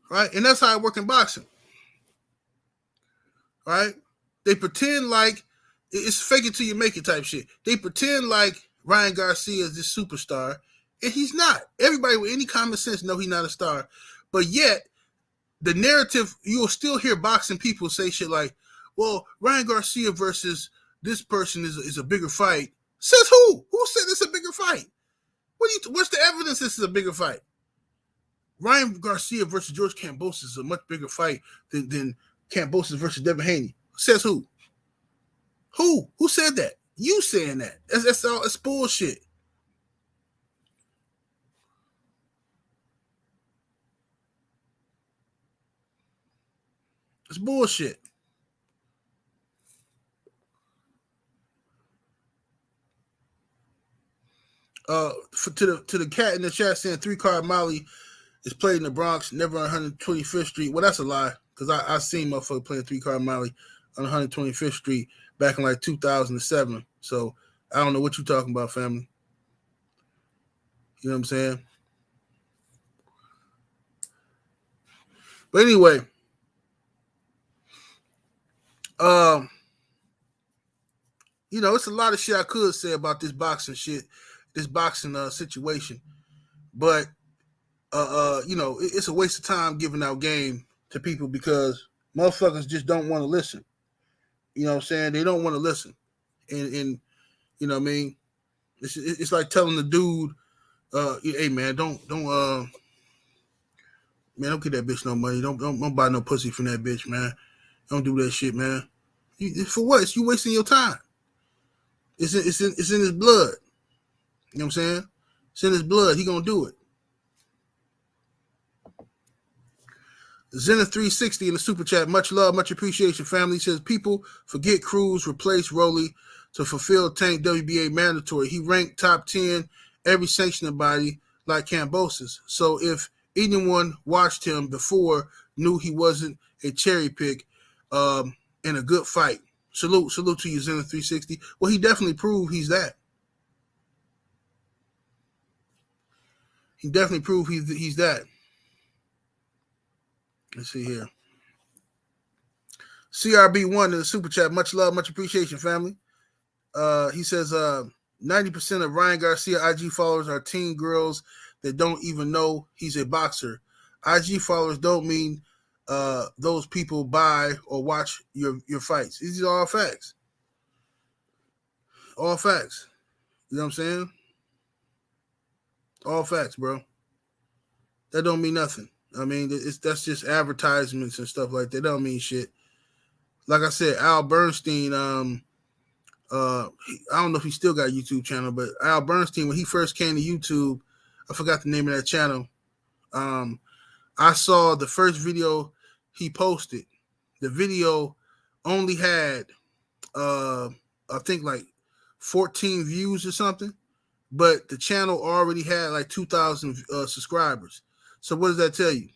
Right? And that's how I work in boxing. Right? They pretend like it's fake it till you make it type shit. They pretend like Ryan Garcia is this superstar, and he's not. Everybody with any common sense know he's not a star. But yet, the narrative, you'll still hear boxing people say shit like, well, Ryan Garcia versus this person is a bigger fight. Says who? Who said it's a bigger fight? What's the evidence this is a bigger fight? Ryan Garcia versus George Kambosos is a much bigger fight than Kambosos versus Devin Haney. Says who? Who said that? You saying that? That's all. It's bullshit. It's bullshit. To the cat in the chat saying 3-card Molly is played in the Bronx, never on 125th Street. Well, that's a lie, because I seen motherfucker playing 3-card Molly on 125th Street back in like 2007. So I don't know what you talking about, family. You know what I'm saying? But anyway, you know, it's a lot of shit I could say about this boxing shit, this boxing situation. But you know, it's a waste of time giving out game to people because motherfuckers just don't want to listen. You know what I'm saying? They don't want to listen. And you know what I mean? It's like telling the dude, hey man, don't get that bitch no money. Don't buy no pussy from that bitch, man. Don't do that shit, man. For what? It's you wasting your time. It's in his blood. You know what I'm saying? It's in his blood. He gonna do it. Zenith360 in the super chat. Much love, much appreciation, family. Says people forget Cruz replaced Rolly to fulfill Tank WBA mandatory. He ranked top 10 every sanctioning body like Kambosos. So if anyone watched him before, knew he wasn't a cherry pick in a good fight. Salute to you, Zenith360. Well, he definitely proved he's that. He definitely proved he's that. Let's see here. CRB1 in the super chat. Much love, much appreciation, family. He says 90% of Ryan Garcia IG followers are teen girls that don't even know he's a boxer. IG followers don't mean those people buy or watch your fights. These are all facts. All facts. You know what I'm saying? All facts, bro. That don't mean nothing. I mean, that's just advertisements and stuff like that. That don't mean shit. Like I said, Al Bernstein, I don't know if he still got a YouTube channel, but Al Bernstein, when he first came to YouTube, I forgot the name of that channel. I saw the first video he posted. The video only had, I think like 14 views or something, but the channel already had like 2,000 subscribers. So what does that tell you?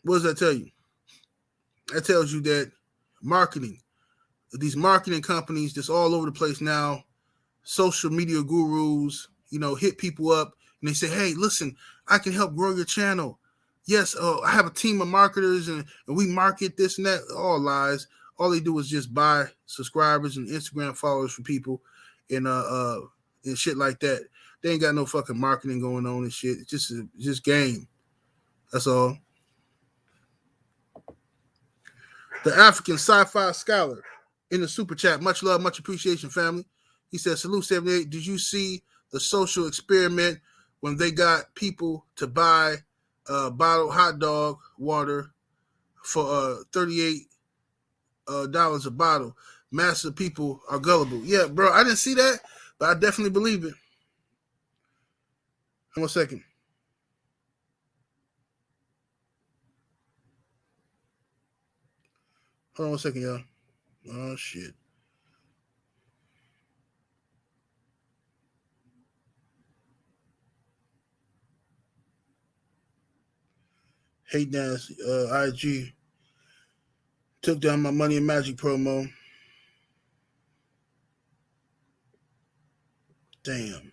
What does that tell you? That tells you that marketing, these marketing companies that's all over the place now, social media gurus, you know, hit people up and they say, hey, listen, I can help grow your channel. Yes, I have a team of marketers and we market this and that. All lies. All they do is just buy subscribers and Instagram followers for people and shit like that. They ain't got no fucking marketing going on and shit. It's just game. That's all. The African Sci-Fi Scholar in the super chat. Much love, much appreciation, family. He says, salute 78. Did you see the social experiment when they got people to buy bottled hot dog water for $38 a bottle? Massive people are gullible. Yeah, bro, I didn't see that, but I definitely believe it. One second. Hold on one second, y'all. Oh, shit. Hate Dance, IG. Took down my Money and Magic promo. Damn.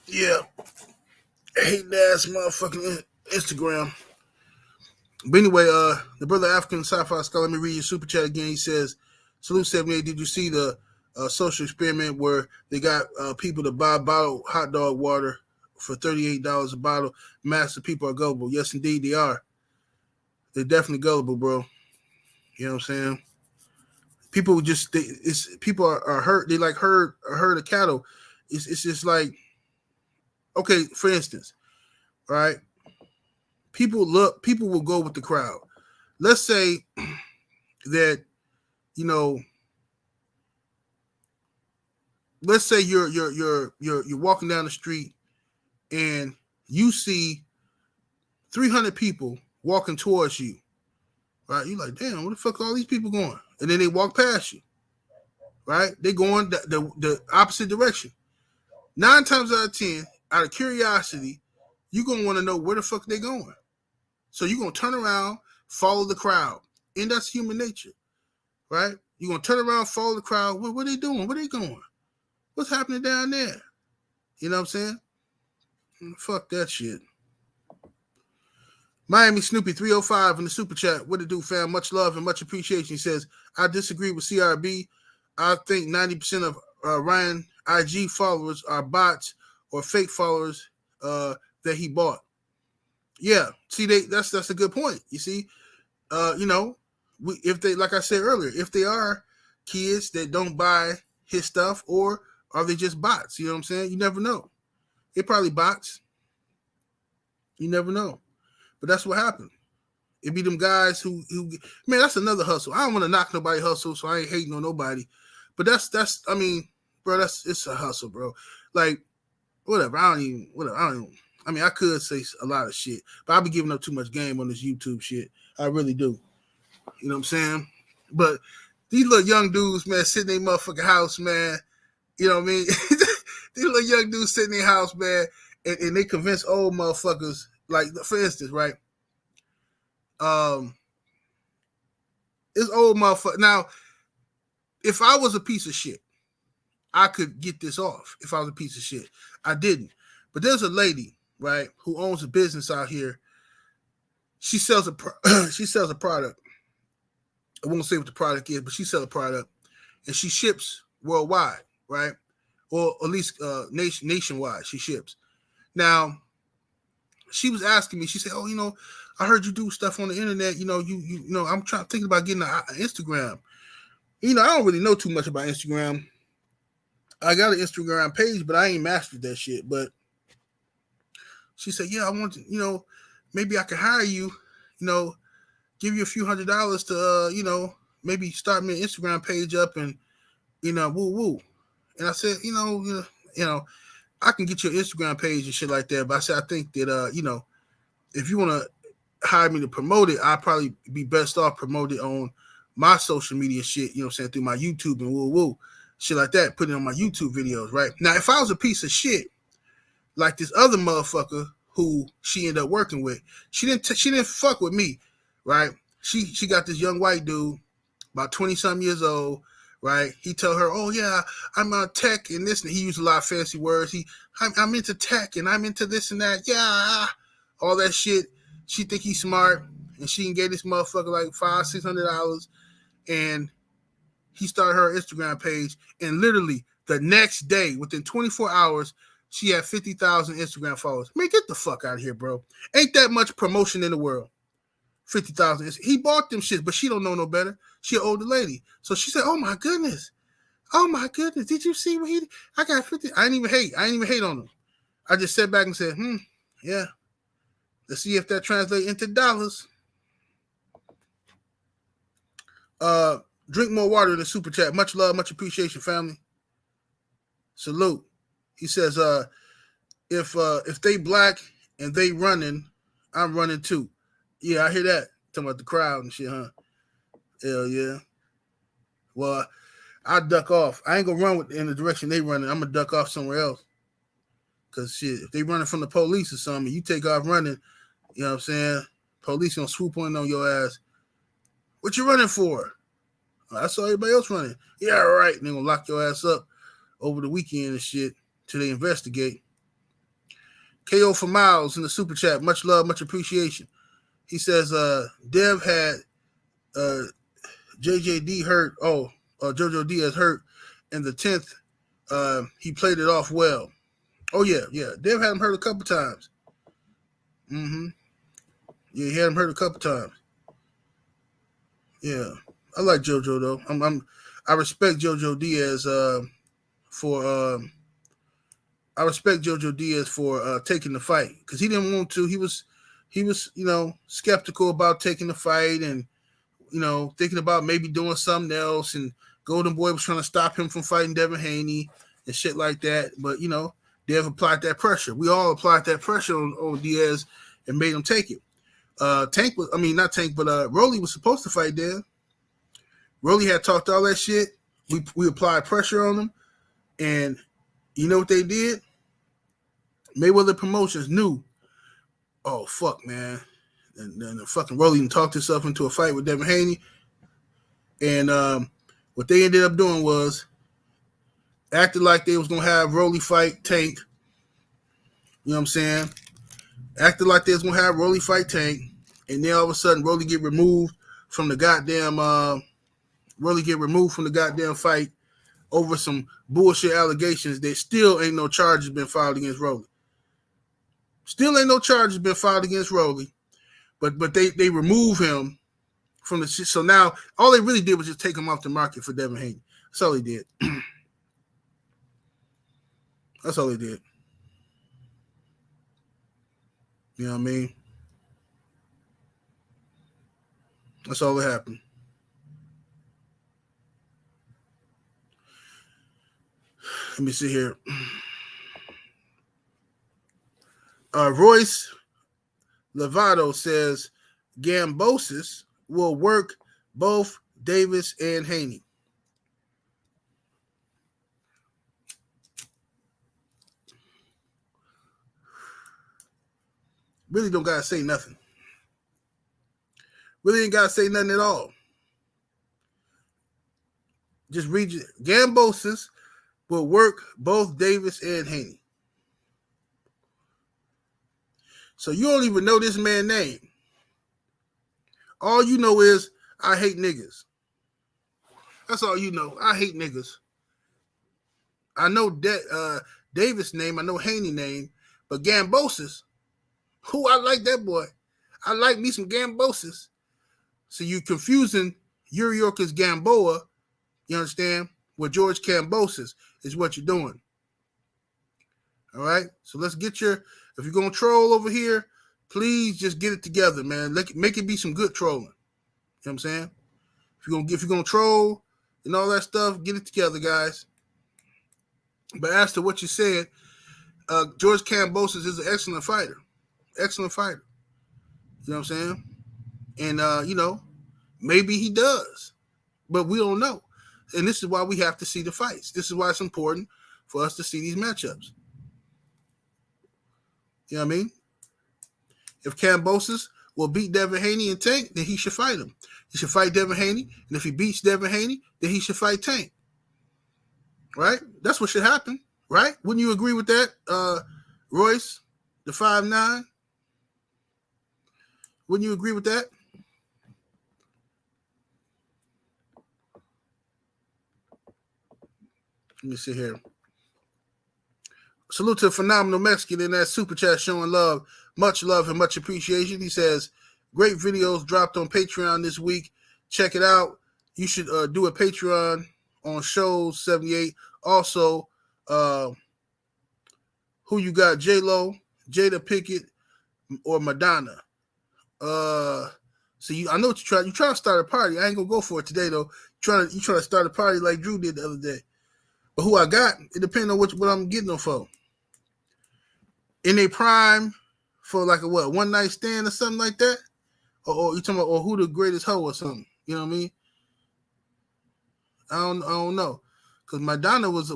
Yeah. Hate ass motherfucking Instagram. But anyway, the brother African Sci-Fi Scholar, let me read your super chat again. He says, salute 78, did you see the social experiment where they got people to buy bottled hot dog water for $38 a bottle. Massive people are gullible. Yes, indeed, they are. They're definitely gullible, bro. You know what I'm saying? People just people are hurt. They like herd of cattle. It's just like, okay, for instance, right? People will go with the crowd. Let's say that, you know, let's say you're walking down the street and you see 300 people walking towards you, right? You're like, damn, where the fuck are all these people going? And then they walk past you, right? They going the opposite direction. 9 times out of 10, out of curiosity, you're going to want to know where the fuck they going. So you're going to turn around, follow the crowd. And that's human nature, right? You're going to turn around, follow the crowd. What are they doing? Where they going? What's happening down there? You know what I'm saying? Fuck that shit. Miami Snoopy 305 in the super chat. What it do, fam? Much love and much appreciation. He says, I disagree with CRB. I think 90% of Ryan IG followers are bots or fake followers that he bought. Yeah, see, that's a good point. You see, you know, if they, like I said earlier, if they are kids that don't buy his stuff, or are they just bots? You know what I'm saying? You never know. They probably bots. You never know. But that's what happened. It be them guys who man, that's another hustle. I don't want to knock nobody hustle, so I ain't hating on nobody. But that's I mean, bro, it's a hustle, bro. Like, whatever. I mean, I could say a lot of shit, but I'll be giving up too much game on this YouTube shit. I really do. You know what I'm saying? But these little young dudes, man, sitting in their motherfucking house, man. You know what I mean? These little young dudes sitting in their house, man, and they convince old motherfuckers. Like, for instance, right? It's old motherfucker. Now, if I was a piece of shit, I could get this off. If I was a piece of shit, I didn't. But there's a lady, right, who owns a business out here. She sells a product. I won't say what the product is, but she sells a product, and she ships worldwide, right? Or at least nationwide. She ships. Now, she was asking me. She said, "Oh, you know, I heard you do stuff on the internet. You know, you know, I'm thinking about getting an Instagram. You know, I don't really know too much about Instagram. I got an Instagram page, but I ain't mastered that shit. But she said, yeah, I want to, you know, maybe I could hire you, you know, give you a few $100s to, you know, maybe start me an Instagram page up and, you know, woo. And I said, you know, I can get your Instagram page and shit like that. But I said, I think that, you know, if you want to hire me to promote it, I'd probably be best off promote it on my social media shit, you know what I'm saying, through my YouTube and woo, shit like that, put it on my YouTube videos, right? Now, if I was a piece of shit, like this other motherfucker who she ended up working with, she didn't fuck with me, right? She got this young white dude, about 20-something years old, right? He tell her, oh, yeah, I'm on tech and this, and he used a lot of fancy words. I'm into tech and I'm into this and that, yeah, all that shit. She think he's smart, and she can get this motherfucker like $500-$600, and he started her Instagram page, and literally the next day, within 24 hours, she had 50,000 Instagram followers. Man, get the fuck out of here, bro. Ain't that much promotion in the world. 50,000. He bought them shit, but she don't know no better. She an older lady. So she said, oh my goodness. Did you see what he did? I got 50. I ain't even hate on him. I just sat back and said, yeah. Let's see if that translates into dollars. Drink more water in the super chat. Much love, much appreciation, family. Salute. He says, if they black and they running, I'm running too. Yeah, I hear that. Talking about the crowd and shit, huh? Hell yeah. Well, I duck off. I ain't gonna run in the direction they running. I'm gonna duck off somewhere else. Cause shit, if they running from the police or something, you take off running, you know what I'm saying? Police gonna swoop on your ass. What you running for? I saw everybody else running. Yeah, right. And they're gonna lock your ass up over the weekend and shit till they investigate. KO for Miles in the super chat. Much love, much appreciation. He says, Dev had JJD hurt. Jojo Diaz hurt in the 10th. He played it off well. Oh yeah. Dev had him hurt a couple times. Mm-hmm. Yeah, he had him hurt a couple times. Yeah, I like Jojo though. I respect Jojo Diaz for I respect Jojo Diaz for taking the fight because he didn't want to. He was skeptical about taking the fight and thinking about maybe doing something else. And Golden Boy was trying to stop him from fighting Devin Haney and shit like that. But Dev applied that pressure. We all applied that pressure on Diaz and made him take it. Rolly was supposed to fight Dev. Rolly had talked all that shit. We applied pressure on him, and you know what they did? Mayweather Promotions knew. Oh fuck, man! And then the fucking Rolly talked himself into a fight with Devin Haney, and what they ended up doing was acted like they was gonna have Rolly fight Tank. You know what I'm saying? Acted like they was gonna have Rolly fight Tank, and then all of a sudden Rolly get removed from the goddamn fight over some bullshit allegations that still ain't no charges been filed against Rolly. Still ain't no charges been filed against Rolly, but they remove him from the shit. So now all they really did was just take him off the market for Devin Haney. That's all they did. That's all they did. You know what I mean? That's all that happened. Let me see here. Royce Lovato says Kambosos will work both Davis and Haney. Really don't gotta say nothing. Really ain't gotta say nothing at all. Just read it. Kambosos will work both Davis and Haney. So you don't even know this man's name. All you know is I hate niggas. That's all you know. I hate niggas. I know Davis' name. I know Haney's name. But Kambosos, I like that boy. I like me some Kambosos. So you confusing Yuriorkis Gamboa, you understand, with George Kambosos is what you're doing. All right? So let's get if you're going to troll over here, please just get it together, man. Make it be some good trolling. You know what I'm saying? If you're gonna troll and all that stuff, get it together, guys. But as to what you said, George Kambosos is an excellent fighter. Excellent fighter. You know what I'm saying? And, maybe he does. But we don't know. And this is why we have to see the fights. This is why it's important for us to see these matchups. You know what I mean? If Kambosos will beat Devin Haney and Tank, then he should fight him. He should fight Devin Haney. And if he beats Devin Haney, then he should fight Tank. Right? That's what should happen. Right? Wouldn't you agree with that, Royce, the 5'9"? Wouldn't you agree with that? Let me see here. Salute to Phenomenal Mexican in that super chat showing love. Much love and much appreciation. He says, great videos dropped on Patreon this week. Check it out. You should do a Patreon on Shows 78. Also, who you got? J-Lo, Jada Pinkett, or Madonna? I know what you're trying to start a party. I ain't gonna go for it today though. You trying to start a party like Drew did the other day. But who I got, it depends on what I'm getting them for. In a prime for like a one night stand or something like that? Or you talking about who the greatest hoe or something? You know what I mean? I don't know. Cause Madonna was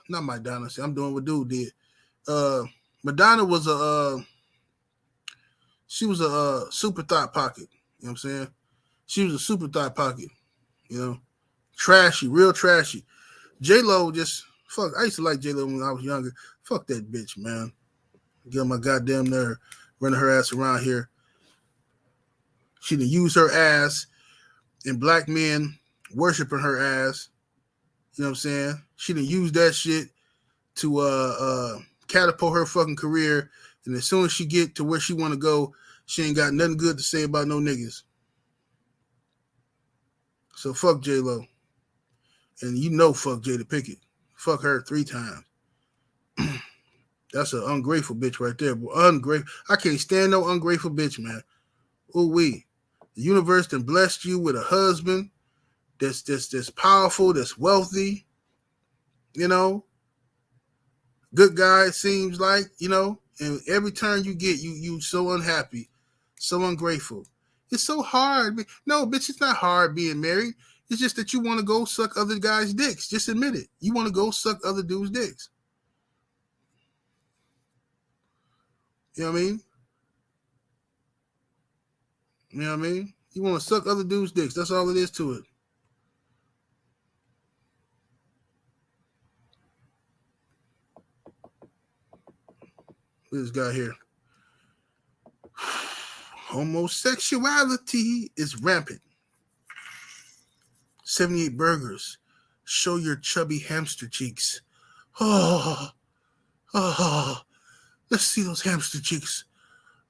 not Madonna. See, I'm doing what dude did. Madonna was she was a super thought pocket. You know what I'm saying? She was a super thought pocket. You know, trashy, real trashy. J-Lo just fuck. I used to like J-Lo when I was younger. Fuck that bitch, man. Get on my goddamn nerve, running her ass around here. She done use her ass, and black men worshiping her ass. You know what I'm saying? She done use that shit to catapult her fucking career. And as soon as she get to where she want to go, she ain't got nothing good to say about no niggas. So fuck J-Lo. And you know fuck Jada Pinkett. Fuck her 3 times. That's an ungrateful bitch right there. Ungrateful. I can't stand no ungrateful bitch, man. Ooh-wee. The universe done blessed you with a husband that's powerful, that's wealthy, you know. Good guy, it seems like, you know. And every turn you get, you so unhappy, so ungrateful. It's so hard. No, bitch, it's not hard being married. It's just that you want to go suck other guys' dicks. Just admit it. You want to go suck other dudes' dicks. You know what I mean? You know what I mean? You want to suck other dudes' dicks. That's all it is to it. Look at this guy here. Homosexuality is rampant. 78 burgers. Show your chubby hamster cheeks. Oh, let's see those hamster cheeks.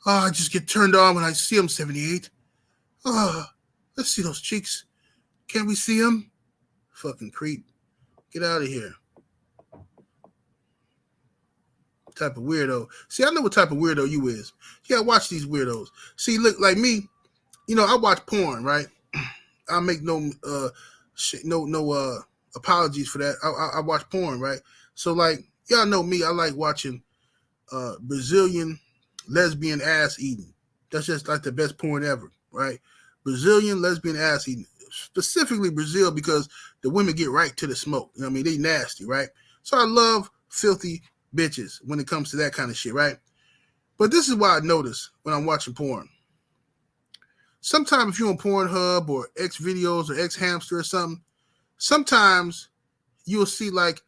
I just get turned on when I see them, 78. Let's see those cheeks. Can we see them? Fucking creep. Get out of here. Type of weirdo. See, I know what type of weirdo you is. Yeah, watch these weirdos. See, look, like me, you know, I watch porn, right? I make no apologies for that. I watch porn, right? So, like, y'all know me. I like watching Brazilian lesbian ass eating. That's just like the best porn ever, right? Brazilian lesbian ass eating. Specifically Brazil, because the women get right to the smoke. You know what I mean? They nasty, right? So I love filthy bitches when it comes to that kind of shit, right? But this is why I notice when I'm watching porn. Sometimes if you're on Pornhub or X videos or X Hamster or something, sometimes you'll see like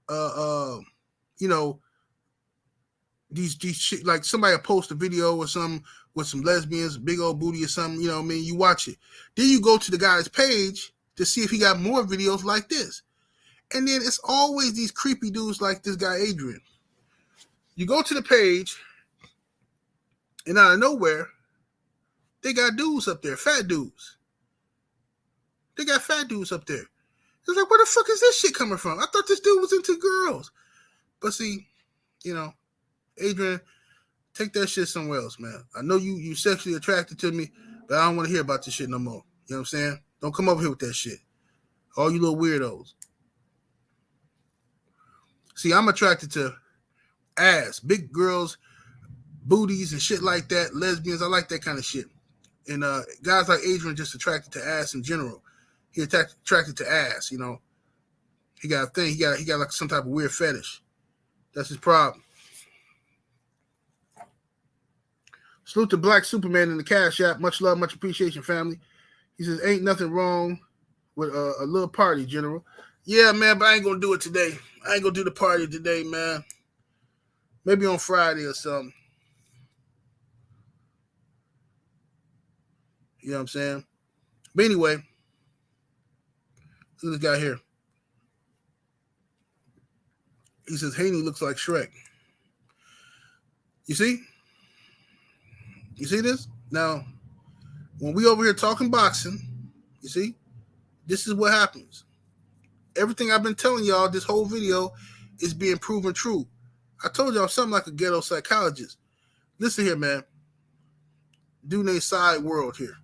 you know, these shit, like somebody will post a video or something with some lesbians, big old booty or something, you know what I mean? You watch it. Then you go to the guy's page to see if he got more videos like this. And then it's always these creepy dudes like this guy, Adrian. You go to the page, and out of nowhere, they got dudes up there, fat dudes. They got fat dudes up there. It's like, where the fuck is this shit coming from? I thought this dude was into girls. But see, you know, Adrian, take that shit somewhere else, man. I know you sexually attracted to me, but I don't want to hear about this shit no more. You know what I'm saying? Don't come over here with that shit. All you little weirdos. See, I'm attracted to ass, big girls, booties and shit like that, lesbians. I like that kind of shit. And guys like Adrian just attracted to ass in general. He attracted to ass, you know. He got a thing. He got like some type of weird fetish. That's his problem. Salute to Black Superman in the Cash App. Much love, much appreciation, family. He says, ain't nothing wrong with a little party, General. Yeah, man, but I ain't going to do it today. I ain't going to do the party today, man. Maybe on Friday or something. You know what I'm saying? But anyway, look at this guy here. He says, Haney looks like Shrek. You see? You see this? Now, when we over here talking boxing, you see, this is what happens. Everything I've been telling y'all this whole video is being proven true. I told y'all something like a ghetto psychologist. Listen here, man. Dude named Side World here.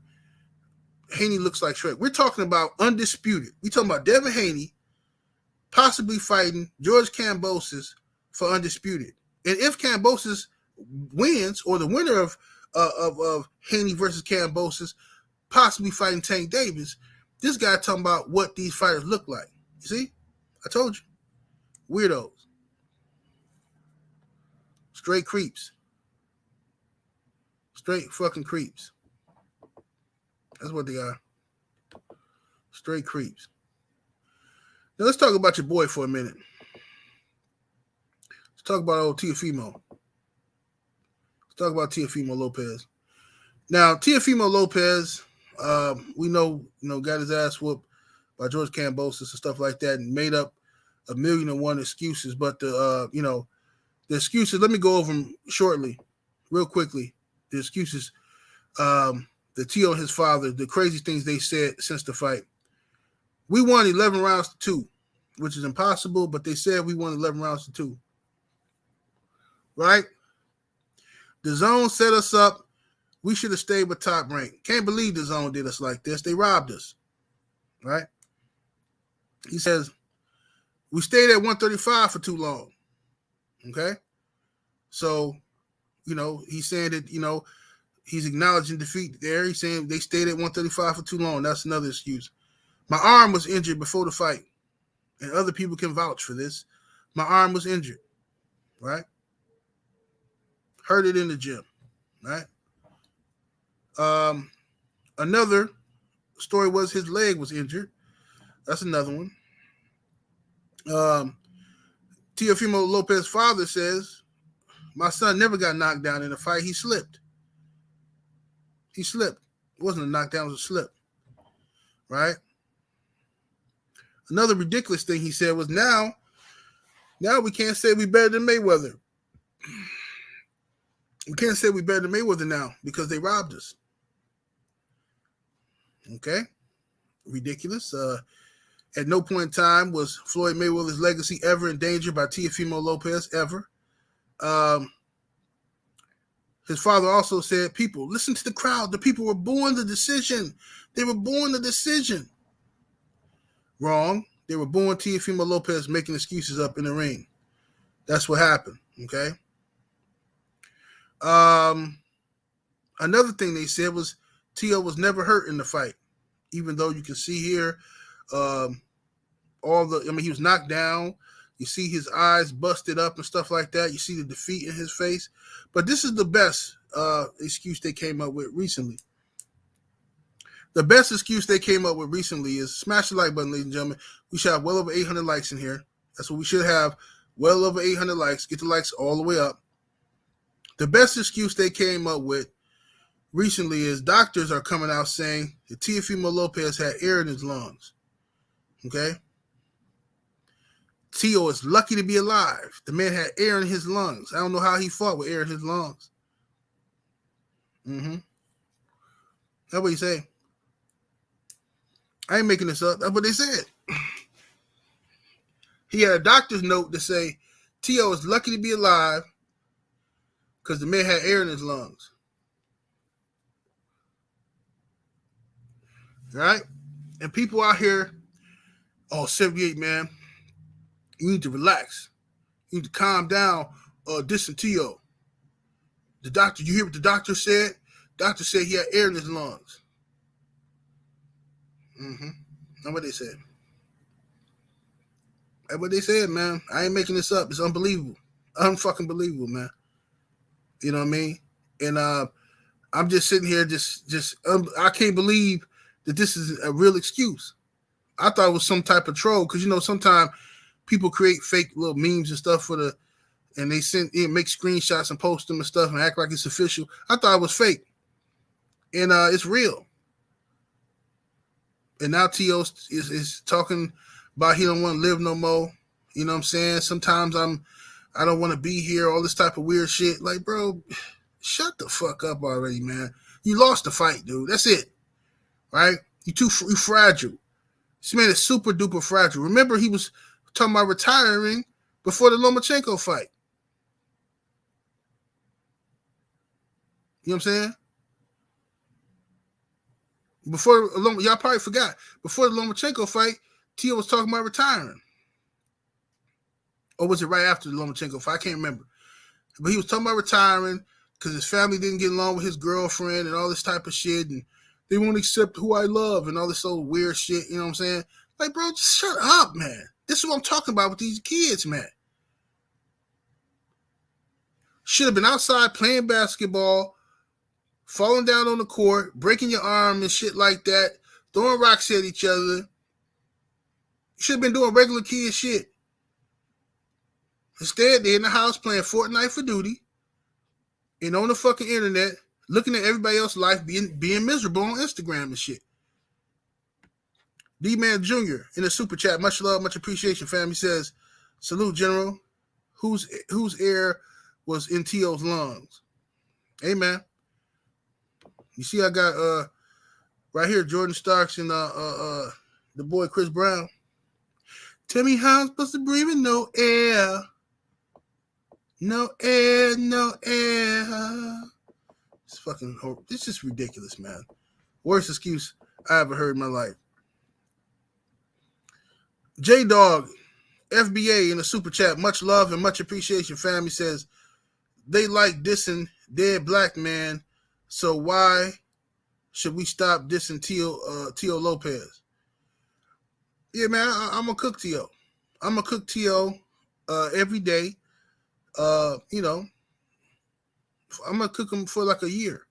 Haney looks like Shrek. We're talking about undisputed. We're talking about Devin Haney possibly fighting George Kambosos for undisputed. And if Kambosos wins, or the winner of Haney versus Kambosos possibly fighting Tank Davis, this guy talking about what these fighters look like. You see? I told you. Weirdos. Straight creeps. Straight fucking creeps. That's what they are. Straight creeps. Now let's talk about your boy for a minute. Let's talk about old Teofimo. Let's talk about Teofimo Lopez. Now, Teofimo Lopez, we know, got his ass whooped by George Kambosos and stuff like that, and made up 1,000,001 excuses, but the excuses. Let me go over them shortly, real quickly. The excuses, the Tio and his father, the crazy things they said since the fight. We won 11 rounds to 2, which is impossible, but they said we won 11 rounds to 2. Right? The Zone set us up. We should have stayed with Top Rank. Can't believe the Zone did us like this. They robbed us. Right? He says, we stayed at 135 for too long. Okay? So, he's saying that, he's acknowledging defeat there. He's saying they stayed at 135 for too long. That's another excuse. My arm was injured before the fight. And other people can vouch for this. My arm was injured. Right? Hurt it in the gym. Right? Another story was his leg was injured. That's another one. Teofimo Lopez's father says, my son never got knocked down in a fight. He slipped. He slipped. It wasn't a knockdown, it was a slip. Right? Another ridiculous thing he said was now we can't say we better than Mayweather. We can't say we better than Mayweather now because they robbed us. Okay? Ridiculous. At no point in time was Floyd Mayweather's legacy ever endangered by Teofimo Lopez, ever. His father also said, people, listen to the crowd. The people were booing the decision. They were booing the decision. Wrong. They were booing Teofimo Lopez making excuses up in the ring. That's what happened, okay? Another thing they said was Tio was never hurt in the fight, even though you can see here he was knocked down. You see his eyes busted up and stuff like that. You see the defeat in his face. But this is the best excuse they came up with recently. The best excuse they came up with recently is smash the like button, ladies and gentlemen. We should have well over 800 likes in here. That's what we should have. Well over 800 likes. Get the likes all the way up. The best excuse they came up with recently is doctors are coming out saying that Teofimo Lopez had air in his lungs. Okay? Tio is lucky to be alive. The man had air in his lungs. I don't know how he fought with air in his lungs. That's what he said. I ain't making this up. That's what they said. He had a doctor's note to say Tio is lucky to be alive because the man had air in his lungs. Right? And people out here, 78, man, you need to relax. You need to calm down, distant Tio. The doctor, you hear what the doctor said? Doctor said he had air in his lungs. That's what they said. That's what they said, man. I ain't making this up. It's unbelievable. Unfucking believable, man. You know what I mean? And I'm just sitting here I can't believe that this is a real excuse. I thought it was some type of troll because, sometimes people create fake little memes and stuff and they make screenshots and post them and stuff and act like it's official. I thought it was fake. And it's real. And now Tio is talking about he don't want to live no more. You know what I'm saying? Sometimes I don't want to be here, all this type of weird shit. Like, bro, shut the fuck up already, man. You lost the fight, dude. That's it. Right? You fragile. This man is super duper fragile. Remember, he was talking about retiring before the Lomachenko fight. You know what I'm saying? Y'all probably forgot. Before the Lomachenko fight, Tio was talking about retiring. Or was it right after the Lomachenko fight? I can't remember. But he was talking about retiring because his family didn't get along with his girlfriend and all this type of shit. And they won't accept who I love and all this old weird shit. You know what I'm saying? Like, bro, just shut up, man. This is what I'm talking about with these kids, man. Should have been outside playing basketball, falling down on the court, breaking your arm and shit like that, throwing rocks at each other. You should have been doing regular kid shit. Instead, they're in the house playing Fortnite for duty and on the fucking internet, looking at everybody else's life being miserable on Instagram and shit. D-Man Jr. in the super chat. Much love, much appreciation, fam. He says, salute, General. Whose air was in T.O.'s lungs? Hey, man. You see I got right here Jordan Starks and the boy Chris Brown. Tell me how I'm supposed to breathe with no air. No air, no air. It's fucking horrible. This is ridiculous, man. Worst excuse I ever heard in my life. J-Dog, FBA in the super chat. Much love and much appreciation, fam. He says, they like dissing dead black man, so why should we stop dissing Teo Lopez? Yeah, man, I'm going to cook Teo. I'm going to cook Teo every day. You know, I'm going to cook him for like a year.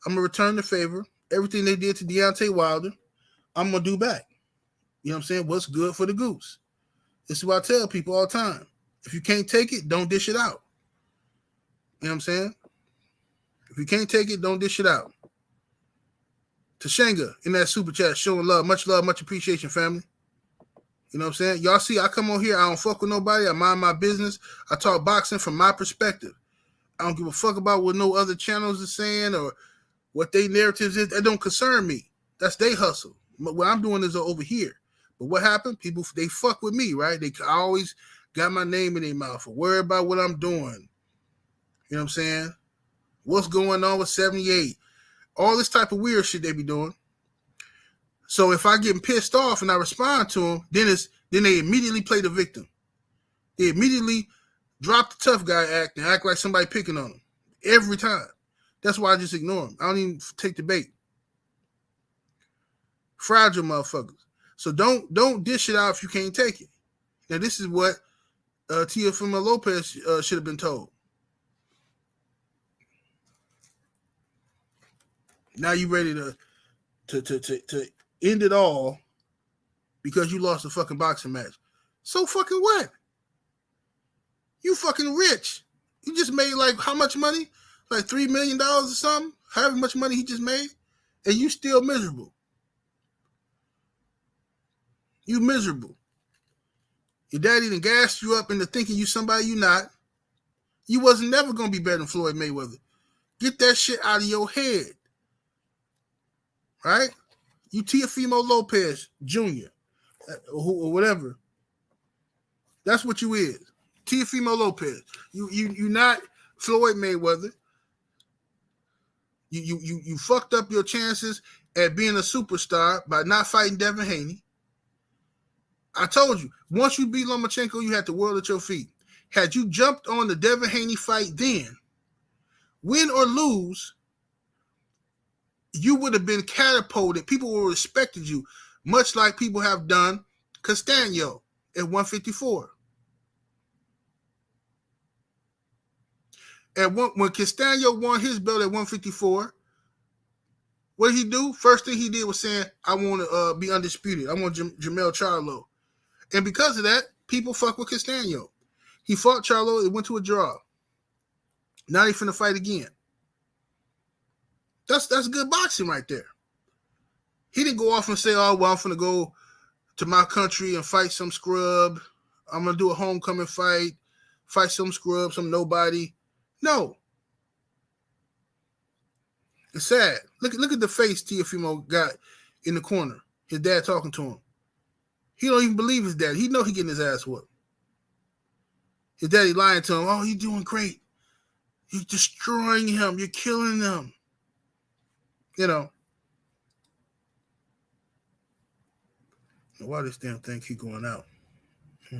I'm going to return the favor. Everything they did to Deontay Wilder, I'm going to do back. You know what I'm saying? What's good for the goose? This is what I tell people all the time. If you can't take it, don't dish it out. You know what I'm saying? If you can't take it, don't dish it out. Tashanga in that super chat, showing love, much appreciation, family. You know what I'm saying? Y'all see, I come on here, I don't fuck with nobody. I mind my business. I talk boxing from my perspective. I don't give a fuck about what no other channels are saying or what their narratives is. That don't concern me. That's their hustle. What I'm doing is over here. But what happened? People, they fuck with me, right? I always got my name in their mouth or worry about what I'm doing. You know what I'm saying? What's going on with 78? All this type of weird shit they be doing. So if I get pissed off and I respond to them, then they immediately play the victim. They immediately drop the tough guy act and act like somebody picking on them. Every time. That's why I just ignore them. I don't even take the bait. Fragile motherfuckers. So don't dish it out if you can't take it. Now this is what Teofimo Lopez should have been told. Now you ready to end it all because you lost a fucking boxing match. So fucking what? You fucking rich. You just made like how much money? Like $3 million or something? However much money he just made? And you still miserable. You miserable. Your daddy done gassed you up into thinking you somebody you not. You wasn't never going to be better than Floyd Mayweather. Get that shit out of your head. Right? You Teofimo Lopez Jr. Or whatever. That's what you is. Teofimo Lopez. You not Floyd Mayweather. You fucked up your chances at being a superstar by not fighting Devin Haney. I told you, once you beat Lomachenko, you had the world at your feet. Had you jumped on the Devin Haney fight then, win or lose, you would have been catapulted. People would have respected you, much like people have done Castaño at 154. And when Castaño won his belt at 154, what did he do? First thing he did was saying, I want to be undisputed. I want Jermell Charlo. And because of that, people fuck with Castaño. He fought Charlo. It went to a draw. Now they finna fight again. That's good boxing right there. He didn't go off and say, oh, well, I'm finna go to my country and fight some scrub. I'm gonna do a homecoming fight some scrub, some nobody. No. It's sad. Look at the face Teofimo got in the corner. His dad talking to him. He don't even believe his dad. He know he getting his ass whooped. His daddy lying to him. Oh, you're doing great. You're destroying him. You're killing him. You know. Why this damn thing keep going out? You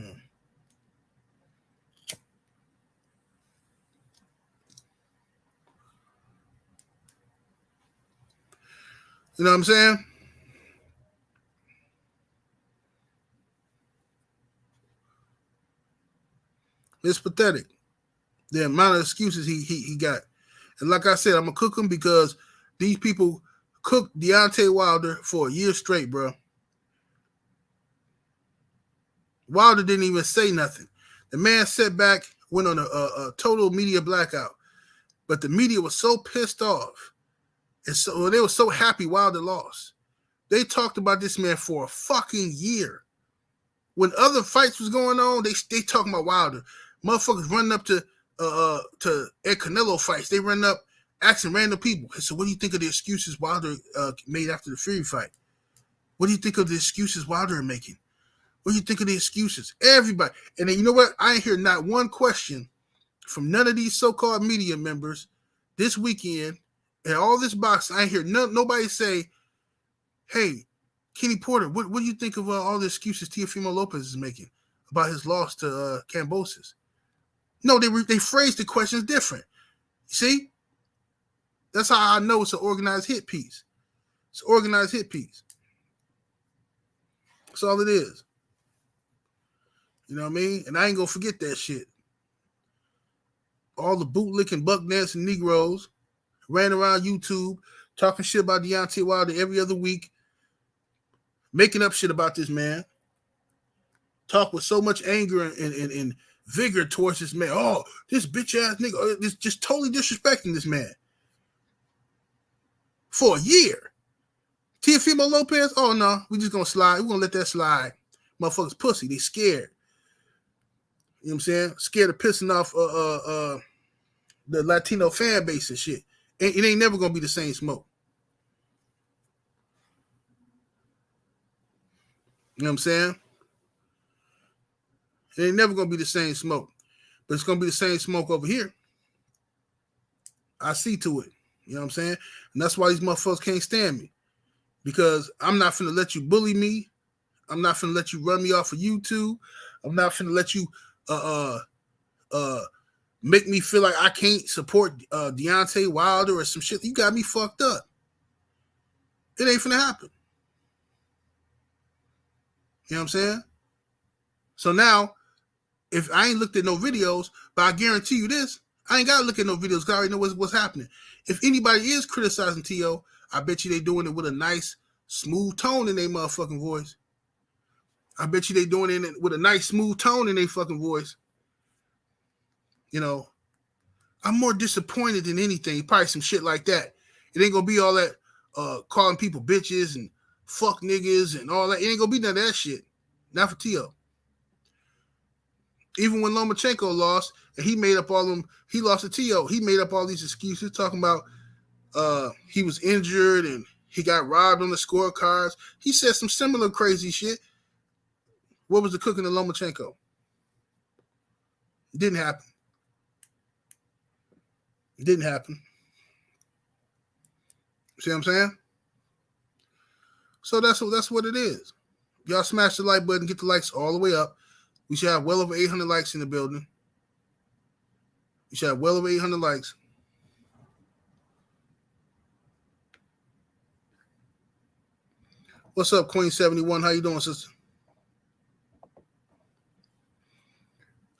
know what I'm saying? It's pathetic. The amount of excuses he got. And like I said, I'm going to cook him because these people cooked Deontay Wilder for a year straight, bro. Wilder didn't even say nothing. The man sat back, went on a total media blackout. But the media was so pissed off. And so they were so happy Wilder lost. They talked about this man for a fucking year. When other fights was going on, they talking about Wilder. Motherfuckers running up to Ed Canelo fights. They run up asking random people. So what do you think of the excuses Wilder made after the Fury fight? What do you think of the excuses Wilder are making? What do you think of the excuses? Everybody. And then you know what? I ain't hear not one question from none of these so-called media members this weekend and all this boxing. I ain't hear nobody say, hey, Kenny Porter, what do you think of all the excuses Teofimo Lopez is making about his loss to Kambosos? No, they phrased the questions different. You see? That's how I know it's an organized hit piece. It's an organized hit piece. That's all it is. You know what I mean? And I ain't going to forget that shit. All the bootlicking, buck dancing Negroes ran around YouTube talking shit about Deontay Wilder every other week, making up shit about this man. Talk with so much anger and vigor towards this man. Oh, this bitch-ass nigga, this just totally disrespecting this man. For a year. Teofimo Lopez, oh no, we just gonna slide. We're gonna let that slide. Motherfuckers pussy, they scared. You know what I'm saying? Scared of pissing off the Latino fan base and shit. It ain't never gonna be the same smoke. You know what I'm saying? It ain't never gonna be the same smoke. But it's gonna be the same smoke over here. I see to it. You know what I'm saying? And that's why these motherfuckers can't stand me. Because I'm not finna let you bully me. I'm not finna let you run me off of YouTube. I'm not finna let you make me feel like I can't support Deontay Wilder or some shit. You got me fucked up. It ain't finna happen. You know what I'm saying? So now, if I ain't looked at no videos, but I guarantee you this, I ain't got to look at no videos because I already know what's happening. If anybody is criticizing T.O., I bet you they doing it with a nice, smooth tone in their motherfucking voice. I bet you they doing it with a nice, smooth tone in their fucking voice. You know, I'm more disappointed than anything. Probably some shit like that. It ain't going to be all that calling people bitches and fuck niggas and all that. It ain't going to be none of that shit. Not for T.O. Even when Lomachenko lost, and he made up all them, he lost to T.O., he made up all these excuses talking about he was injured and he got robbed on the scorecards. He said some similar crazy shit. What was the cooking of Lomachenko? It didn't happen. It didn't happen. See what I'm saying? So that's what it is. Y'all smash the like button, get the likes all the way up. We should have well over 800 likes in the building. We should have well over 800 likes. What's up, Queen 71? How you doing, sister?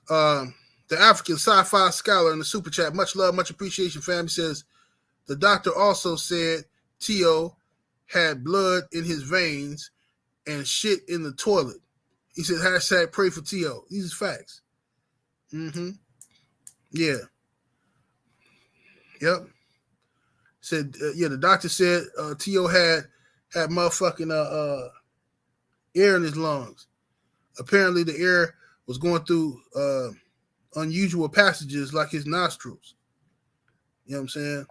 The African sci-fi scholar in the super chat, much love, much appreciation, family, says the doctor also said T.O. had blood in his veins and shit in the toilet. He said, hashtag pray for T.O. These are facts. Mm-hmm. Yeah. Yep. Said, the doctor said T.O. had motherfucking air in his lungs. Apparently the air was going through unusual passages like his nostrils. You know what I'm saying?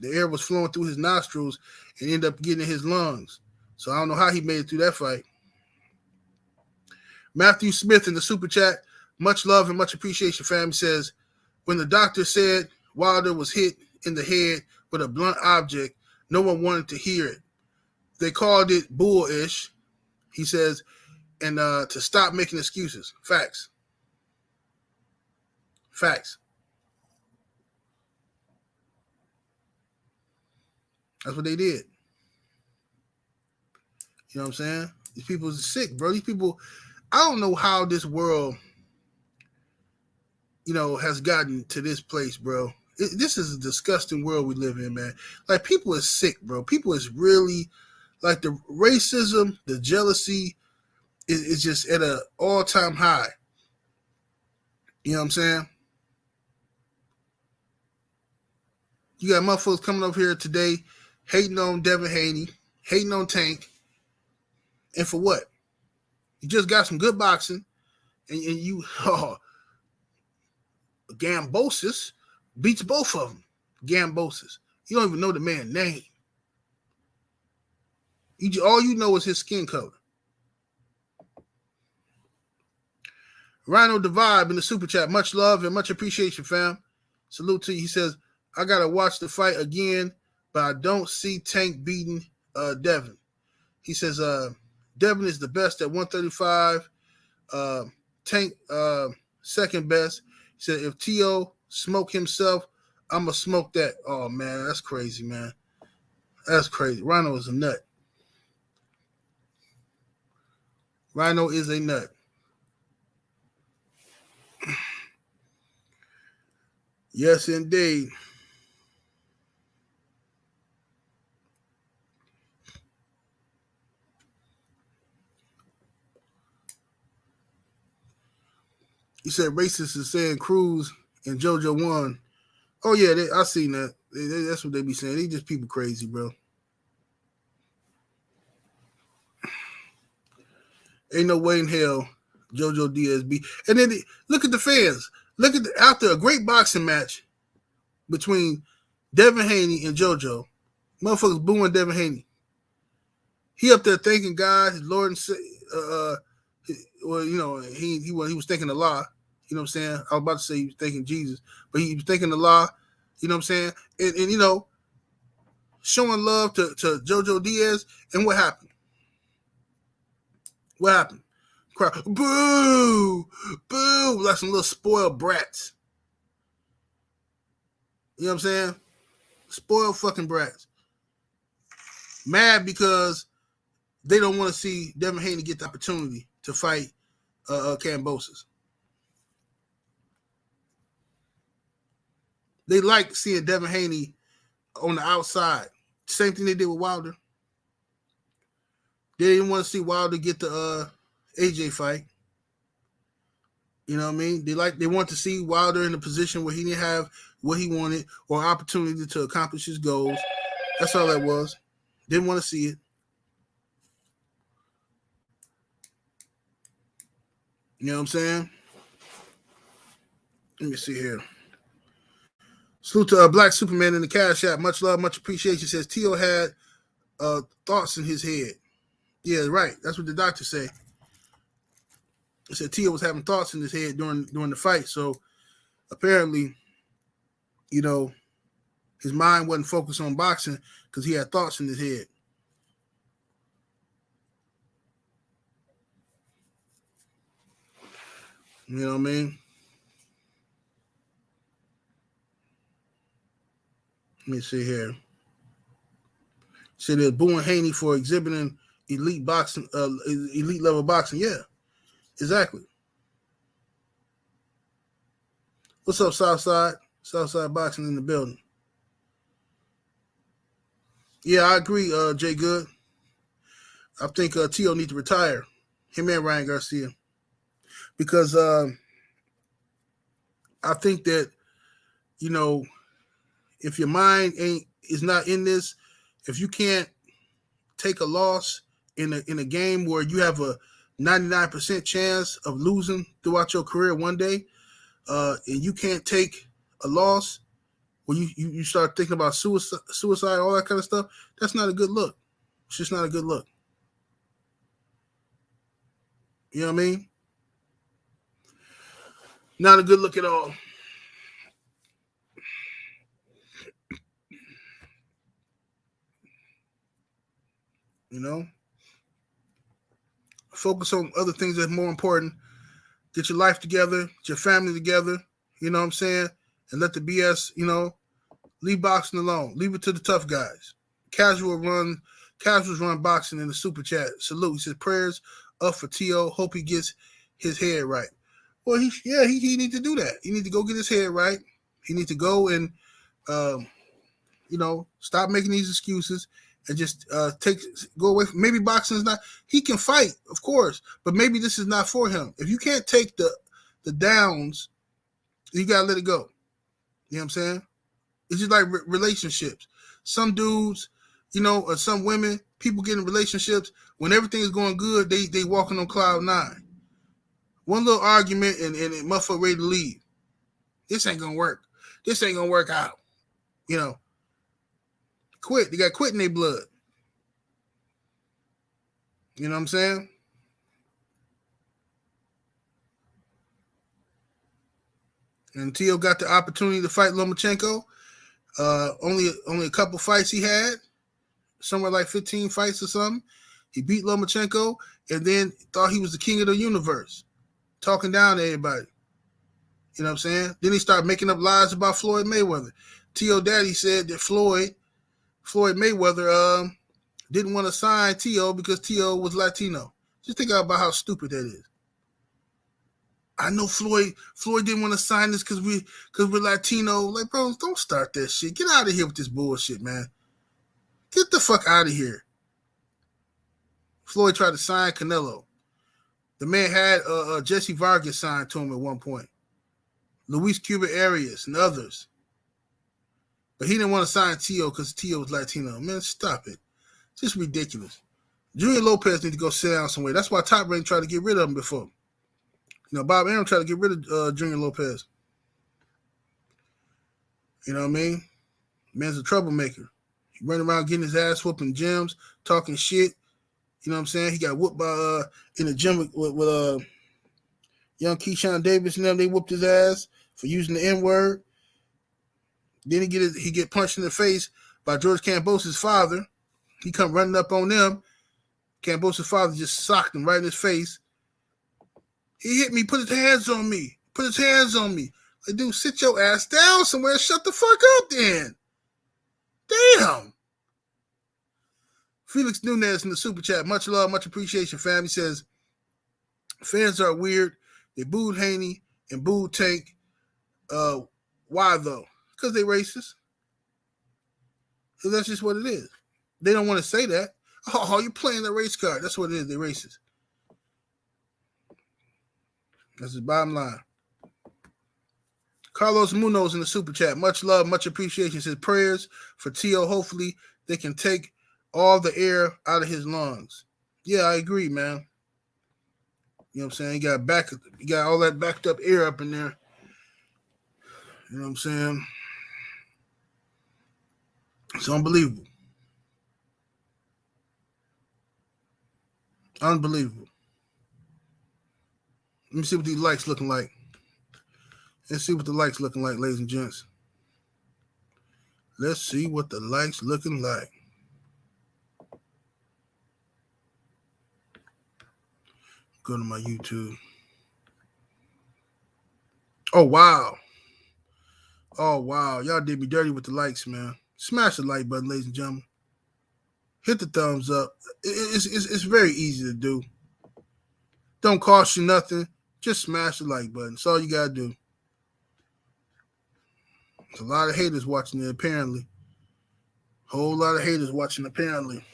The air was flowing through his nostrils and ended up getting in his lungs. So I don't know how he made it through that fight. Matthew Smith in the super chat, much love and much appreciation, fam, says, when the doctor said Wilder was hit in the head with a blunt object, no one wanted to hear it. They called it bullish, he says, and to stop making excuses. Facts. Facts. That's what they did. You know what I'm saying? These people are sick, bro. These people, I don't know how this world, has gotten to this place, bro. This is a disgusting world we live in, man. Like, people are sick, bro. People is really, like, the racism, the jealousy is just at an all-time high. You know what I'm saying? You got motherfuckers coming up here today hating on Devin Haney, hating on Tank, And for what? You just got some good boxing, and you Kambosos beats both of them. Kambosos. You don't even know the man's name. All you know is his skin color. Rhino the Vibe in the super chat. Much love and much appreciation, fam. Salute to you. He says, I got to watch the fight again, but I don't see Tank beating Devin. He says, Devin is the best at 135. Tank, second best. He said, if Teo smoke himself, I'm going to smoke that. Oh, man, that's crazy, man. That's crazy. Rhino is a nut. Rhino is a nut. Yes, indeed. He said racist is saying Cruz and Jojo won. Oh, yeah, I seen that. That's what they be saying. They just people crazy, bro. Ain't no way in hell Jojo Diaz beat. And then look at the fans. Look at after a great boxing match between Devin Haney and Jojo, motherfuckers booing Devin Haney. He up there thanking God, his Lord, and well, you know, he was thanking Allah. You know what I'm saying? I was about to say he was thanking Jesus, but he was thanking Allah. You know what I'm saying? And you know, showing love to Jojo Diaz. And what happened? What happened? Crowd, boo, boo, like some little spoiled brats. You know what I'm saying? Spoiled fucking brats. Mad because they don't want to see Devin Haney get the opportunity to fight Kambosos. They like seeing Devin Haney on the outside. Same thing they did with Wilder. They didn't want to see Wilder get the AJ fight. You know what I mean? They want to see Wilder in a position where he didn't have what he wanted or opportunity to accomplish his goals. That's all that was. Didn't want to see it. You know what I'm saying? Let me see here. Salute to Black Superman in the Cash App. Much love, much appreciation. Says Teo had thoughts in his head. Yeah, right. That's what the doctor said. He said Teo was having thoughts in his head during the fight. So apparently, you know, his mind wasn't focused on boxing because he had thoughts in his head. You know what I mean? Let me see here. Said they're booing Haney for exhibiting elite boxing, elite level boxing. Yeah, exactly. What's up, Southside? Southside Boxing in the building. Yeah, I agree, Jay Good. I think Teo needs to retire. Him and Ryan Garcia. Because I think that, you know, if your mind is not in this, if you can't take a loss in a game where you have a 99% chance of losing throughout your career one day, and you can't take a loss when you start thinking about suicide, all that kind of stuff, that's not a good look. It's just not a good look. You know what I mean? Not a good look at all. You know? Focus on other things that's more important. Get your life together, get your family together, you know what I'm saying? And let the BS, you know, leave boxing alone. Leave it to the tough guys. Casuals run boxing in the super chat. Salute. He says prayers up for Teo. Hope he gets his head right. Well, he need to do that. He need to go get his head right. He need to go and, you know, stop making these excuses and just go away from. Maybe boxing is not. He can fight, of course, but maybe this is not for him. If you can't take the downs, you gotta let it go. You know what I'm saying? It's just like relationships. Some dudes, some women, people get in relationships, when everything is going good, they walking on cloud 9. One little argument and motherfucker ready to leave. This ain't gonna work. This ain't gonna work out. Quit. They got quit in their blood. You know what I'm saying? And Teo got the opportunity to fight Lomachenko. Only a couple fights he had, somewhere like 15 fights or something. He beat Lomachenko and then thought he was the king of the universe, talking down to everybody. You know what I'm saying? Then he started making up lies about Floyd Mayweather. Teo Daddy said that Floyd Mayweather didn't want to sign Teo because Teo was Latino. Just think about how stupid that is. I know Floyd didn't want to sign this because we're Latino. Like, bro, don't start that shit. Get out of here with this bullshit, man. Get the fuck out of here. Floyd tried to sign Canelo. The man had Jesse Vargas signed to him at one point. Luis Cuba Arias and others. But he didn't want to sign Teo because Teo was Latino. Man, stop it. It's just ridiculous. Junior Lopez need to go sit down somewhere. That's why Top Rank tried to get rid of him before. Bob Arum tried to get rid of Junior Lopez. You know what I mean? Man's a troublemaker. He running around getting his ass whooped in gyms, talking shit. You know what I'm saying? He got whooped by in the gym with young Keyshawn Davis and them. They whooped his ass for using the N-word. Then he get punched in the face by George Kambosos' father. He come running up on them. Kambosos' father just socked him right in his face. He hit me, put his hands on me. Like, dude, sit your ass down somewhere and shut the fuck up then. Damn. Felix Nunez in the super chat. Much love, much appreciation, fam. He says, fans are weird. They booed Haney and booed Tank. Why, though? Because they racist. So that's just what it is. They don't want to say that. Oh, you're playing the race card. That's what it is. They're racist. That's the bottom line. Carlos Munoz in the super chat. Much love, much appreciation. Says prayers for Teo. Hopefully they can take all the air out of his lungs. Yeah, I agree, man. You know what I'm saying? He got all that backed up air up in there. You know what I'm saying? It's unbelievable. Unbelievable. Let me see what these likes looking like. Let's see what the likes looking like, ladies and gents. Let's see what the likes looking like. Go to my YouTube. Oh, wow. Y'all did me dirty with the likes, man. Smash the like button, ladies and gentlemen. Hit the thumbs up. It's very easy to do. Don't cost you nothing. Just smash the like button. That's all you got to do. There's a lot of haters watching it, apparently. Whole lot of haters watching, apparently.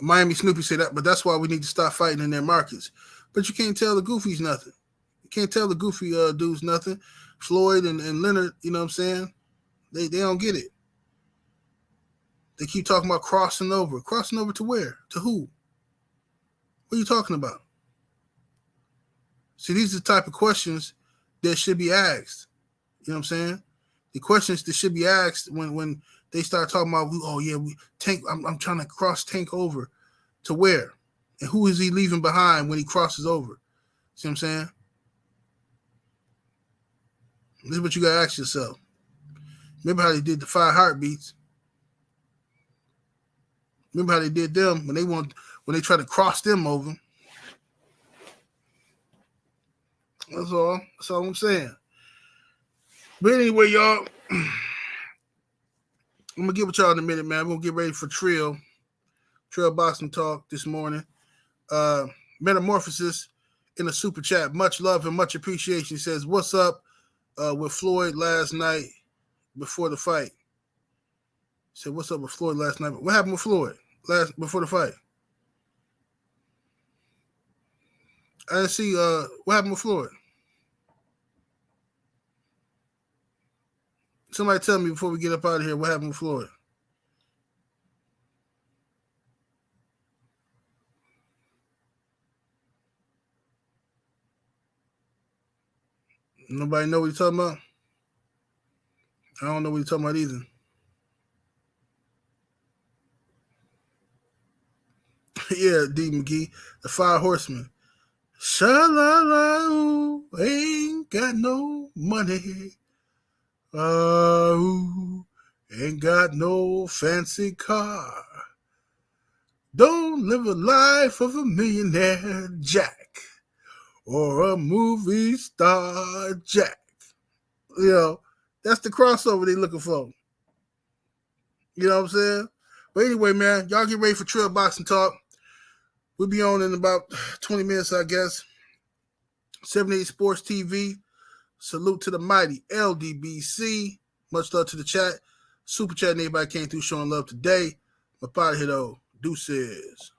Miami Snoopy said that, but that's why we need to stop fighting in their markets. But you can't tell the goofies nothing. You can't tell the goofy dudes nothing. Floyd and Leonard, you know what I'm saying? They don't get it. They keep talking about crossing over. Crossing over to where? To who? What are you talking about? See, these are the type of questions that should be asked. You know what I'm saying? The questions that should be asked when they start talking about, Tank. I'm trying to cross Tank over to where? And who is he leaving behind when he crosses over? See what I'm saying? This is what you got to ask yourself. Remember how they did the 5 heartbeats? Remember how they did them when they try to cross them over? That's all I'm saying. But anyway, y'all, I'm gonna get with y'all in a minute, man. We're gonna get ready for Trail Boxing Talk this morning. Metamorphosis in the super chat. Much love and much appreciation. He says, what's up with Floyd last night before the fight? He said, what's up with Floyd last night? What happened with Floyd before the fight? I didn't see what happened with Floyd. Somebody tell me before we get up out of here what happened with Floyd. Nobody know what he's talking about? I don't know what he's talking about either. Yeah, D. McGee, the Five Horsemen. Sha-la-la, ain't got no money. Ain't got no fancy car. Don't live a life of a millionaire Jack or a movie star Jack. You know, that's the crossover they looking for. You know what I'm saying? But anyway, man, y'all get ready for Trail Boxing Talk. We'll be on in about 20 minutes, I guess. 78 Sports TV. Salute to the mighty LDBC. Much love to the chat. Super chat and everybody came through showing love today. My part here though. Deuces.